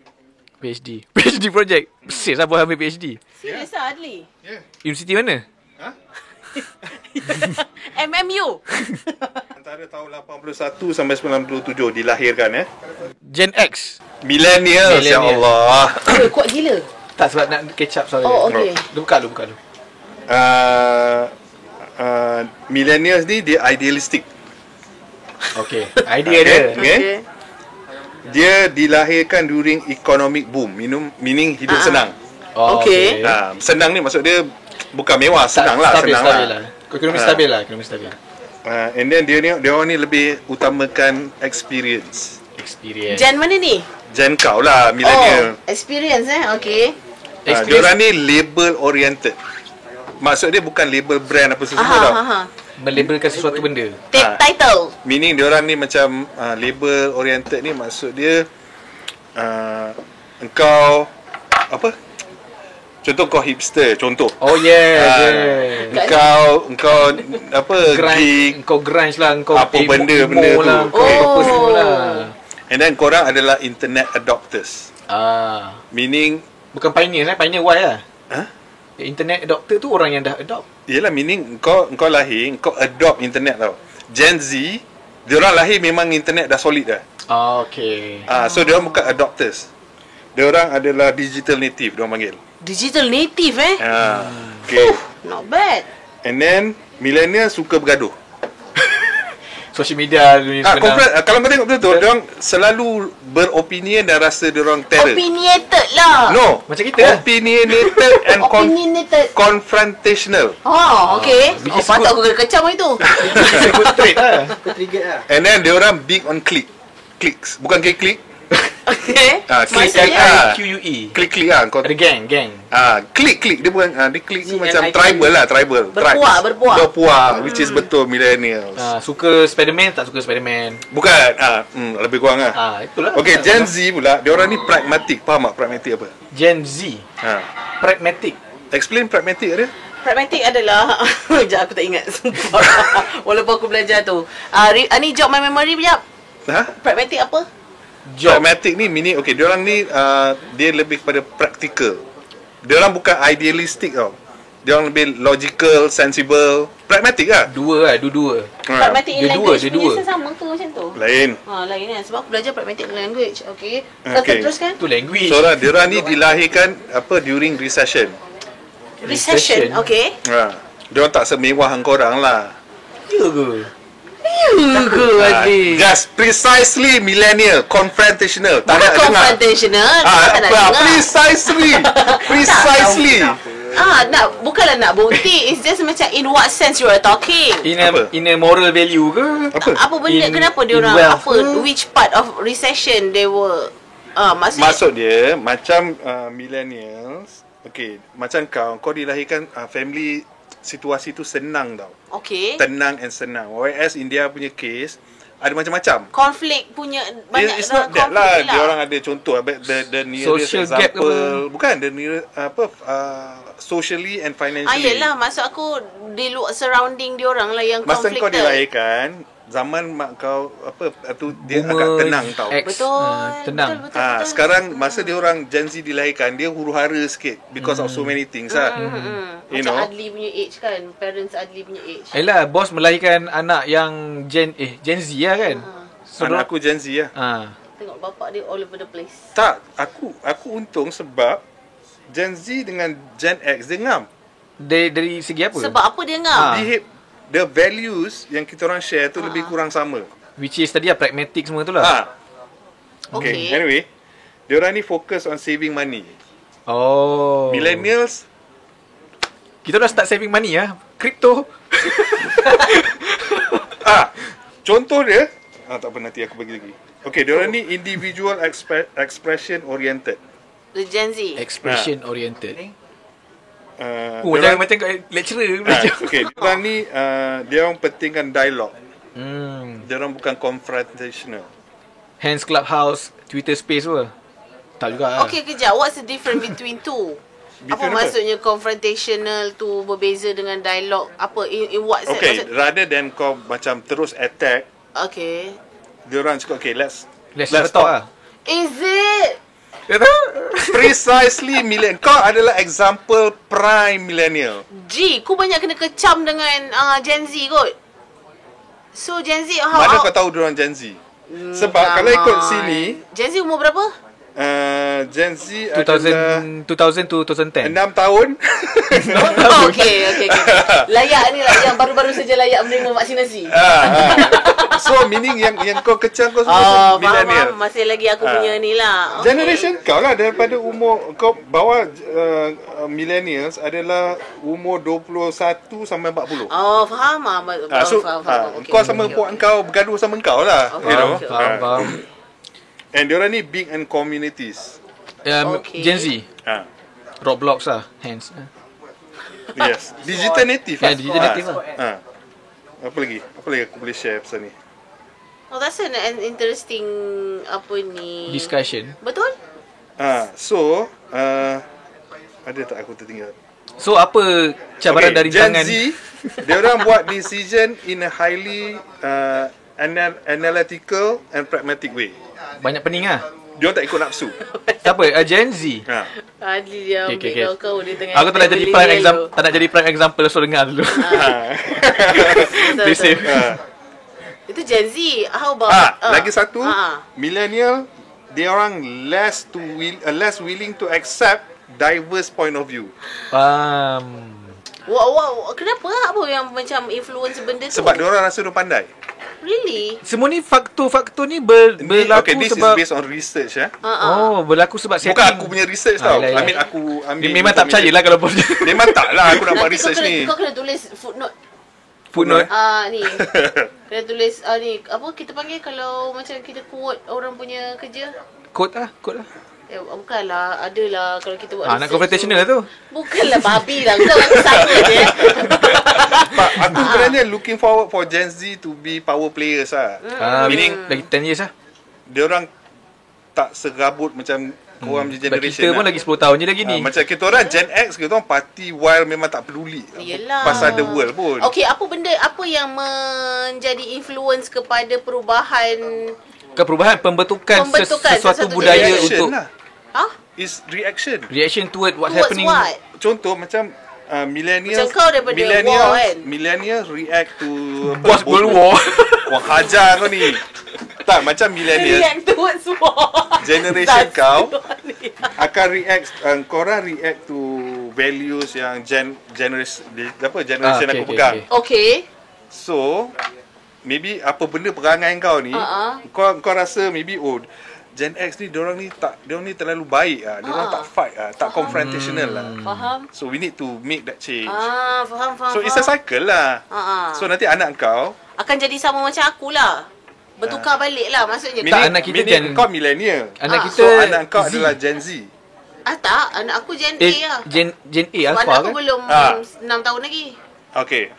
PhD project. Bersih siapa ambil PhD? Serius lah Adli? Yeah. Universiti mana? Ha? MMU. Antara tahun 81 sampai 97 dilahirkan Gen X. Millennials, ya Allah. Kuat gila. Tak, sebab nak catch up soalan. Okay. Lu buka dulu. Millennials ni dia idealistic. Okay. Idea dia. Okay. Dia dilahirkan during economic boom, meaning hidup senang. Okay. Senang ni maksud dia bukan mewah, senang lah. Ekonomi stabil lah. And then dia orang ni lebih utamakan experience. Gen mana ni? Gen kau lah, millennial. Experience okay. Dia orang ni label oriented. Maksud dia bukan label brand apa sesuatu tau. Melabelkan sesuatu benda. Title. Meaning dia orang ni macam label oriented ni maksud dia engkau apa? Contoh kau hipster, contoh. Oh yeah. Engkau apa? Geek, engkau grunge lah, engkau apa benda tu lah, apa semua lah. And then korang adalah internet adopters. Meaning bukan pioneer lah, pioneer Y lah. Internet adopter tu orang yang dah adopt. Yelah, meaning engkau lahir, engkau adopt internet tau. Gen Z, diorang lahir memang internet dah solid dah. Okay. So diorang bukan adopters. Diorang adalah digital native, diorang panggil. Digital native Okay. Not bad. And then millennial suka bergaduh. Social media ni sebenarnya. Kalau kau tengok betul, diorang selalu beropinion dan rasa diorang terror. Opinionated lah. No, macam kita. Opinionated and confrontational. Okay. Patut aku kena kecam itu. Straight lah. Trigger lah. And then diorang big on clicks. Bukan klik. Okay. QUE. Klik lah. Ada gang. Klik. Dia bukan dia klik ni macam tribal lah, tribal. Berpuak. Which is betul millennials. Suka Spiderman, tak suka Spiderman. Bukan. Lebih kurang lah. Itulah. Okay, Gen Z pula, dia orang ni pragmatic. Faham tak pragmatic apa? Gen Z. Pragmatic. Explain pragmatic dia. Pragmatic adalah sekejap aku tak ingat sumpah. Walaupun aku belajar tu. Ni jog my memory sekejap. Pragmatic apa? Pragmatic ni meaning okay, diorang ni dia lebih kepada practical. Diorang bukan idealistic tau. Diorang lebih logical, sensible, pragmatic lah. Dua. Pragmatic in language punya sama tu macam tu. Lain kan. Sebab aku belajar pragmatic language. Okay. Teruskan. Tu language. So diorang ni dilahirkan during recession. Okay. Diorang tak semewah korang lah. Ya ke? Just precisely millennial, confrontational. Bukan confrontational. Precisely. Bukanlah nak bukti. It's just macam in what sense you are talking. In a moral value ke? Apa benda? Kenapa dia orang which part of recession they were maksud dia macam millennials. Okay, macam kau dilahirkan family situasi tu senang tau. Okay. Tenang and senang. Whereas India punya case ada macam-macam. Konflik punya banyak. It's not that lah. Dia orang ada contoh the nearest social example. Bukan the nearest socially and financially. Yelah, maksud aku di luar surrounding dia orang lah yang masa conflicted. Masa kau dilahirkan, zaman mak kau tu dia agak tenang tau. Betul. Tenang. Betul. Sekarang masa dia orang Gen Z dilahirkan, dia huru-hara sikit because of so many things lah. You know, Adli punya age kan, parents Adli punya age. Yelah, bos melahirkan anak yang Gen Z lah kan. Anak aku Gen Z lah. Tengok bapak dia all over the place. Tak, aku untung sebab Gen Z dengan Gen X dia ngam. Dari segi apa? Sebab apa dia ngam? The values yang kita orang share tu lebih kurang sama. Which is tadi pragmatic semua tu lah. Okay. Anyway, diorang ni fokus on saving money. Oh. Millennials, kita dah start saving money Crypto. contoh dia, tak apa nanti aku bagi lagi. Okay, diorang ni individual expression oriented. The Gen Z. Expression oriented. Diorang, macam lecturer. okay, diorang ni diorang pentingkan dialog. Diorang bukan confrontational. Hence Clubhouse, Twitter Space tu lah. Tak juga. Okay, kejap. What's the difference between two? Apa maksudnya confrontational tu berbeza dengan dialog? Apa in what sense? Okay, rather than kau macam terus attack. Okay. Diorang cakap okay, let's talk lah. Is it? Precisely millennial. Kau adalah example prime millennial. Kau banyak kena kecam dengan Gen Z kot. So Gen Z Mana kau tahu diorang Gen Z? Sebab kalau ikut sini, Gen Z umur berapa? Gen Z 2000 to 2010. 6 tahun. Okay. Layak ni lah, yang baru-baru saja layak menerima vaksinasi. So meaning yang kau kecam kau semua millennial. Masih lagi aku punya ni lah. Generation kau lah, daripada umur kau bawah millennials adalah umur 21 sampai 40. Faham. Faham. Kau sama puak kau bergaduh sama kau lah. Faham. And diorang ni big and communities. Gen Z. Roblox lah. Hence. Yes. Digital native. Digital native lah. Apa lagi aku boleh share pasal ni? That's an interesting discussion. Betul? So ada tak aku tertinggal? So apa cabaran dari tangan Gen Z, dia orang buat decision in a highly analytical and pragmatic way. Banyak pening Dia tak ikut nafsu. Siapa? Gen Z. Adli dia ambil kau dia tengah. Aku tak nak jadi prime example. Tak nak jadi prime example. So dengar dulu. Please save. Itu Gen Z. How about lagi satu, millennial, dia orang less willing to accept diverse point of view. Kenapa? Apa yang macam influence benda tu? Sebab dia orang rasa dia pandai. Really? Semua ni faktor-faktor ni berlaku this sebab is based on research berlaku sebab setting. Bukan aku punya research tau. I mean aku ambil. Memang tak percayalah kalau memang tak lah aku nak buat research ni. Kau kena tulis footnote. Ni. Kena tulis ni apa kita panggil kalau macam kita quote orang punya kerja? Quote lah. Bukanlah, adalah kalau kita buat nak confrontational lah tu. Bukanlah babi lah. Kita orang sama je. Aku sebenarnya looking forward for Gen Z to be power players lah. Meaning lagi 10 years lah. Dia orang tak segabut macam korang punya generation. Kita pun lagi 10 tahun je lagi ni. Macam kita orang Gen X, kita orang party while memang tak peduli pasal the world pun. Okay, apa yang menjadi influence kepada perubahan pembentukan sesuatu budaya untuk is reaction. Reaction toward what's towards happening. What? Contoh macam millennials. Macam kau daripada war kan. Millennials react to Boss World War. Wah hajar kau ni. Tak, macam millennials react towards war. Generation kau akan react, korang react to values yang generation aku pegang. Okay. So maybe apa benda perangai kau ni, kau rasa maybe Gen X ni diorang ni terlalu baik diorang tak fight tak confrontational lah. Faham. So we need to make that change. Faham. So it's a cycle lah. So nanti anak kau akan jadi sama macam aku lah. Bertukar balik lah maksudnya. Anak kita kau millennial. Anak kita so anak kau adalah Gen Z. Tak, anak aku Gen A lah. Gen A Alpha kan? Anak aku kan? belum 6 tahun lagi. Okay,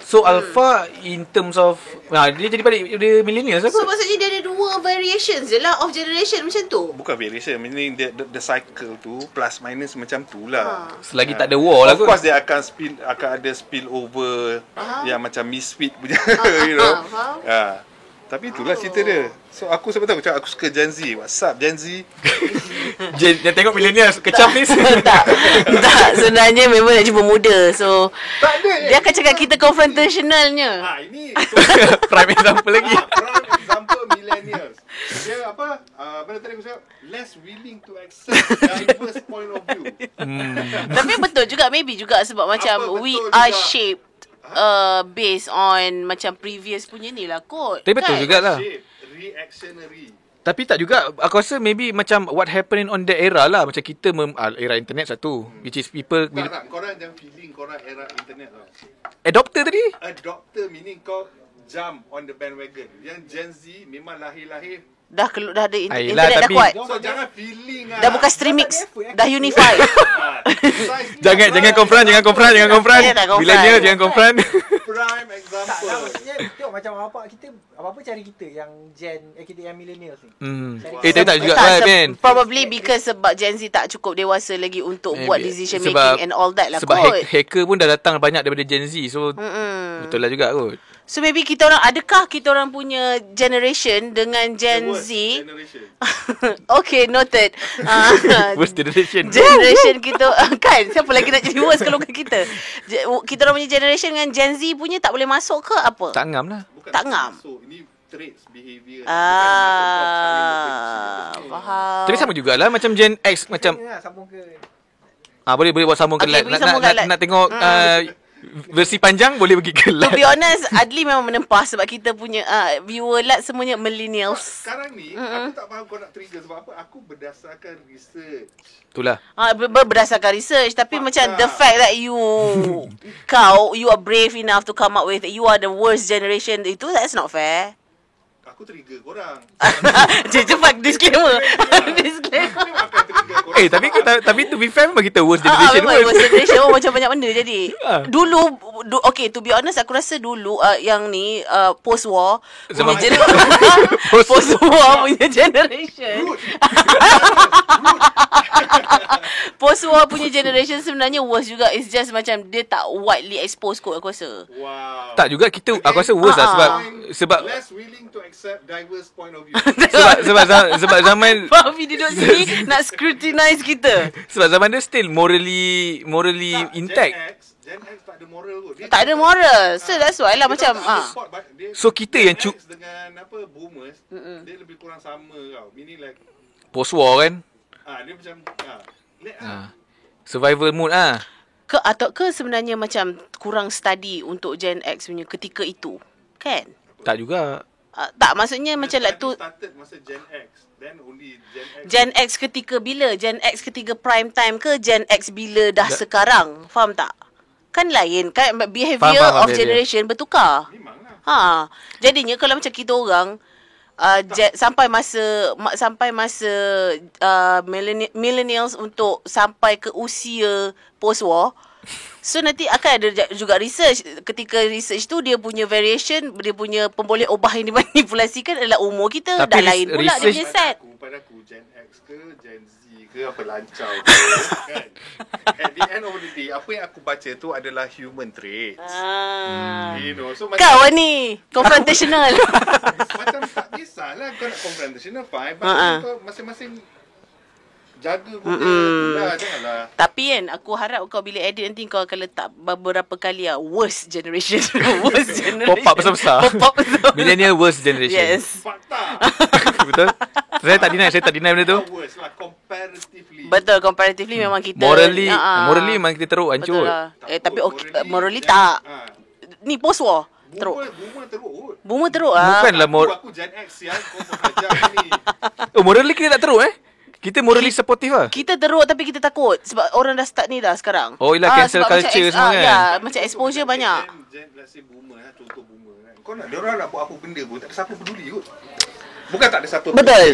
So Alpha in terms of dia jadi balik dia millennials apa? So maksudnya dia ada dua variations je lah of generation macam tu. Bukan variation, meaning the cycle tu plus minus macam tu lah. Selagi tak ada war lah kot. Of course dia akan ada spill over yang macam misfit punya you know. Tapi itulah cerita dia. So aku sebab tu aku cakap aku suka Gen Z. What's up Gen Z? Yang tengok millennials kecam ni. tak. Sebenarnya memang nak jumpa muda. So Tak ada. dia akan cakap kita confrontationalnya. Ini Prime example lagi. prime example millennials. Dia apa? Pada tadi aku cakap less willing to accept diverse point of view. Tapi betul juga, maybe juga sebab macam betul we juga? are shaped based on macam previous punya ni lah kot. Tapi betul jugalah. Shape, reactionary. Tapi tak juga, aku rasa maybe macam what happening on that era lah. Macam kita era internet satu, which is people Tak, korang jangan feeling korang era internet tau. adopter tadi. Adopter meaning kau jump on the bandwagon. Yang Gen Z memang lahir-lahir. Dah ada Ayolah, internet dah tapi- kuat. So jangan feeling lah. Dah bukan streaming, dah unify. Jangan confront. Ya, tak confront. Millennial jangan confront. Prime Tak, example. maksudnya tengok macam apa cari kita yang kita yang millennials ni. Tapi tak juga Tak, lah Ben. probably because sebab Gen Z tak cukup dewasa lagi untuk buat decision making and all that lah sebab kot. hacker pun dah datang banyak daripada Gen Z. So betul lah juga kot. So maybe adakah kita orang punya generation dengan Gen Z? Generation. Okay, noted. Worst generation. Generation kita kan siapa lagi nak jadi worst kalau bukan kita. Kita orang punya generation dengan Gen Z punya tak boleh masuk ke apa? Tak ngam lah. Bukan Tak ngam. So ini traits behavior. Faham. Tapi sama jugalah macam Gen X macam Sambung ke boleh buat sambung ke Okay, live. pergi sambung ke live. Nak tengok versi panjang boleh pergi ke To live. be honest, Adli memang menempah sebab kita punya viewer lot semuanya millennials. Sekarang ni aku tak faham kau nak trigger sebab apa. Aku berdasarkan research. Itulah. Berdasarkan research tapi macam the fact that you are brave enough to come up with you are the worst generation, itu that's not fair. Aku trigger korang. Cepat disclaimer. Disclaimer. Aku akan trigger korang. Tapi to be fair memang kita worst generation memang pun. worst generation macam banyak benda jadi. Ah. Dulu okay, to be honest aku rasa dulu yang ni post war Zaman- post war punya generation. Post war punya generation sebenarnya worst juga. It's just macam dia tak widely exposed kot aku rasa. Wow. Tak juga kita aku rasa worst lah sebab less willing to accept diverse point of view. sebab zaman Fafi duduk sini nak scrutinize kita. sebab zaman dia still morally intact. Gen X tak ada moral kot. Dia Tak ada moral. So that's why lah dia macam tak ada support, but dia- So kita yang Gen X dengan boomers dia lebih kurang sama tau. Meaning like post war kan. dia macam Survival mood ah. Atau sebenarnya macam kurang study untuk Gen X punya ketika itu. Kan? Tak juga. Tak, maksudnya macam like tu started masa Gen X. Then only Gen X. Gen X ketika bila? Gen X ketika prime time ke Gen X bila dah sekarang? Faham tak? Kan lain kan behavior Faham, of generation bertukar. Memang lah. Jadinya kalau macam kita orang sampai masa millennials untuk sampai ke usia post war. So nanti akan ada juga research. Ketika research tu dia punya variation, dia punya pemboleh ubah yang dimanipulasikan adalah umur kita. Tapi Dah lain pula dia punya set. Pada aku Gen X ke Gen Z ke apa lancau ke kan. At the end of the day apa yang aku baca tu adalah human traits. You know, so Kau ni confrontational. macam tak kisahlah kau nak confrontational fine, but kau masing-masing jaga kau dah janganlah. Tapi kan aku harap kau bila edit nanti kau akan letak beberapa kali worst generation. Worst generation. Pop up besar-besar. Pop up besar. Millennial worst generation. Yes. Fakta. Betul? Saya tak deny benda tu. Worse lah comparatively. Betul, comparatively memang kita Morally memang kita teruk hancur. betul lah. Tapi morally tak. Ni post war teruk. Boomer teruk. Boomer teruk Bukanlah Aku Gen X sial kau belajar ni. morally kita tak teruk Kita morally supportive lah. Kita teruk tapi kita takut sebab orang dah start ni dah sekarang. Oh, ialah cancel sebab culture macam semua kan. Ya, macam exposure banyak. Gen let's say boomer lah, contoh boomer kan. Kau nak diorang nak buat apa benda pun tak ada siapa peduli kot. Bukan tak ada siapa peduli. Betul.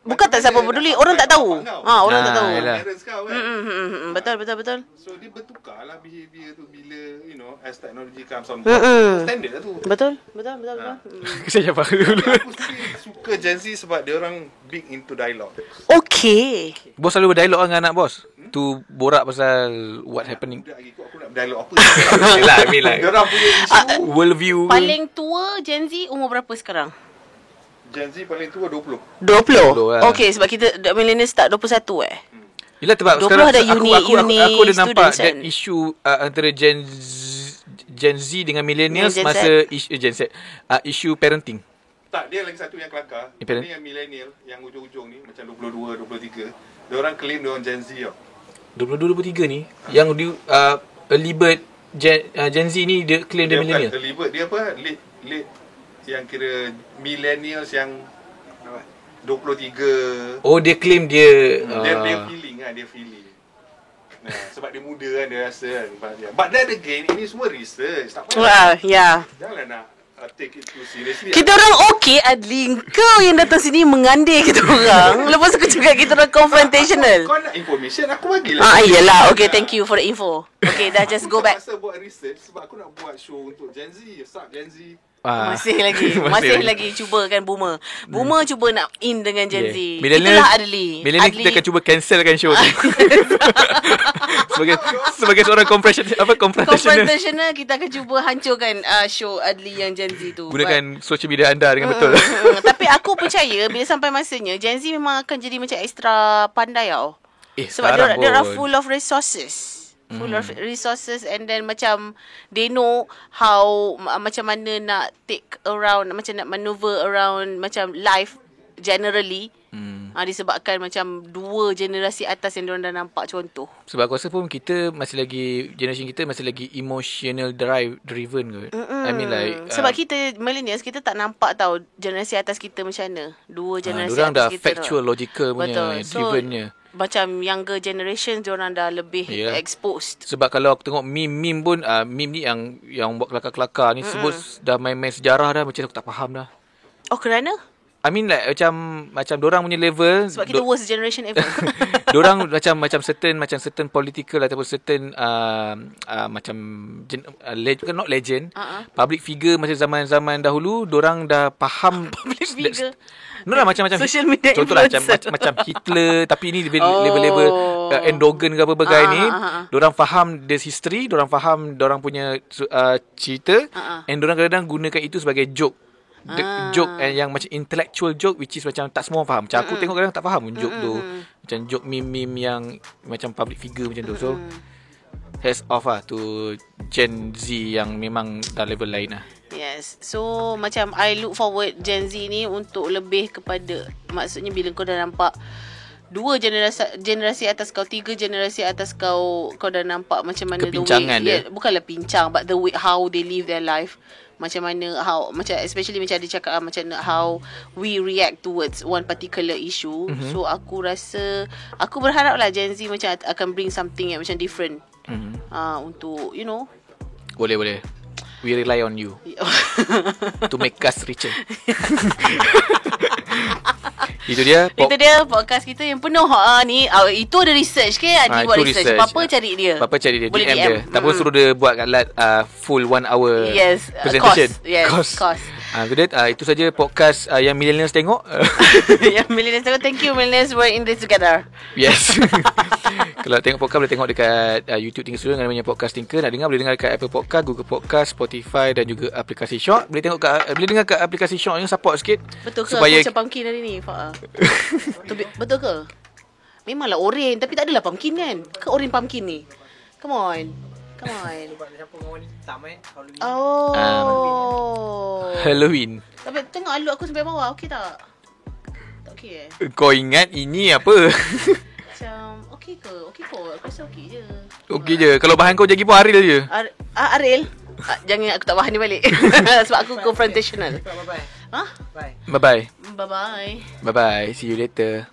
Bukan tak siapa peduli, orang tak tahu. Orang tak tahu. yalah. Parents kau kan. Betul. So dia bertukar lah behavior tu bila as technology comes on Mm-mm. standard lah tu. Betul. Saya apa dulu. Aku suka Gen Z sebab dia orang big into dialogue. Okay. Bos selalu berdialog dengan anak bos. Tu borak pasal what happening. Budak lagi aku nak berdialog apa. Yelah, I mean like Dia orang punya isu. world view. Paling tua Gen Z umur berapa sekarang? Gen Z paling tua 20. 20. lah. Okay, sebab kita millennials start 21 Yelah sebab 20 sekarang ada aku ada nampak students, that kan? isu antara Gen Z dengan millennials Gen Z. masa Gen Z isu parenting. Tak, dia lagi satu yang kelakar. Independent. Ni yang millennial, yang ujung-ujung ni macam 22, 23. Dia orang claim dia orang Gen Z tau. 22 23 ni yang early bird Gen Z ni dia claim dia millennial. Early bird, dia apa? Late yang kira millennials yang 23. Oh dia claim dia Dia feeling kan, dia feeling. Nah, sebab dia muda kan, dia rasa kan. But then again, ini semua research. Tak payah. Ya. Janganlah nak take it too seriously. Kita orang okay, Adli. Kau yang datang sini mengandai kita orang. Lepas aku cakap kita orang confrontational. Kau nak information, aku bagilah. Iyalah. Okay, thank you for the info. Okay, dah just go back. Aku terpaksa buat research sebab aku nak buat show untuk Gen Z. Sup Gen Z. Masih lagi cuba kan Boomer cuba nak in dengan Gen Z. Millennial, Itulah Adli. Millennial kita akan cuba cancelkan show tu. sebagai seorang confrontational, kita akan cuba hancurkan show Adli yang Gen Z tu. Gunakan social media anda dengan betul. Tapi aku percaya bila sampai masanya Gen Z memang akan jadi macam extra pandai tau. Sebab dia orang full of resources. And then macam they know how macam mana nak take around, macam nak maneuver around macam life generally. Disebabkan macam dua generasi atas yang diorang dah nampak contoh. Sebab aku rasa pun kita masih lagi, generation kita masih lagi emotional driven kot. I mean like sebab kita millennials, kita tak nampak tau generasi atas kita macam mana. Dua generasi atas dah kita factual, logical punya, drivennya. Macam younger generation diorang dah lebih exposed. Sebab kalau aku tengok meme pun meme ni yang buat kelakar-kelakar ni sebut dah main-main sejarah dah, macam aku tak faham dah. Oh, kerana? I mean like macam dorang punya level. Sebab kita worst generation ever. Dorang macam certain political ataupun certain not legend, public figure macam zaman-zaman dahulu, dorang dah faham public figure. Macam-macam social media contohlah macam Hitler, tapi ini label endogen ke apa bagai ni. Dorang faham this history, dorang faham dorang punya cerita, and dorang kadang-kadang gunakan itu sebagai joke. Joke yang macam intellectual joke, which is macam tak semua orang faham. Macam aku tengok kadang tak faham pun joke tu. Macam joke meme yang macam public figure macam tu. So hats off lah to Gen Z yang memang dah level lain lah. Yes. So macam I look forward Gen Z ni untuk lebih kepada, maksudnya bila kau dah nampak dua generasi atas kau, tiga generasi atas kau dah nampak macam mana kepincangan the way, bukanlah pincang, but the way how they live their life. Macam mana macam especially macam dia cakap macam how we react towards one particular issue. So aku berharap lah Gen Z macam akan bring something yang macam different. Untuk Boleh. We rely on you to make us richer. Itu dia podcast kita yang penuh ni. Itu ada research ke? Adi buat research. Apa cari dia? Boleh DM dia. Tak pun suruh dia buat kat full 1 hour presentation. Cost. Itu saja podcast yang millennials tengok. Yang millennials tengok. Thank you millennials, we're in this together. Yes. Kalau tengok podcast boleh tengok dekat YouTube Tinker Studio dengan namanya Podcast Tinker. Nak dengar boleh dengar dekat Apple Podcast, Google Podcast, Spotify dan juga aplikasi Shock. Boleh dengar kat aplikasi Shock ni, support sikit. Betul ke supaya macam pumpkin hari ni? Betul ke? Memanglah orange, tapi tak adalah pumpkin kan? Ke orange pumpkin ni? Come on. Sebab dia campur dengan warna hitam Halloween. Halloween. Tapi tengok alut aku sampai bawah. Okey tak? Tak okey Kau ingat ini apa? Macam okey ke? Okey kot. Aku rasa okey je. Okey je. Kalau bahan kau jadi pun Ariel je. Ariel? Jangan aku tak bahan dia balik. Sebab aku confrontational. Bye-bye. Huh? Bye-bye. Bye-bye. Bye-bye. See you later.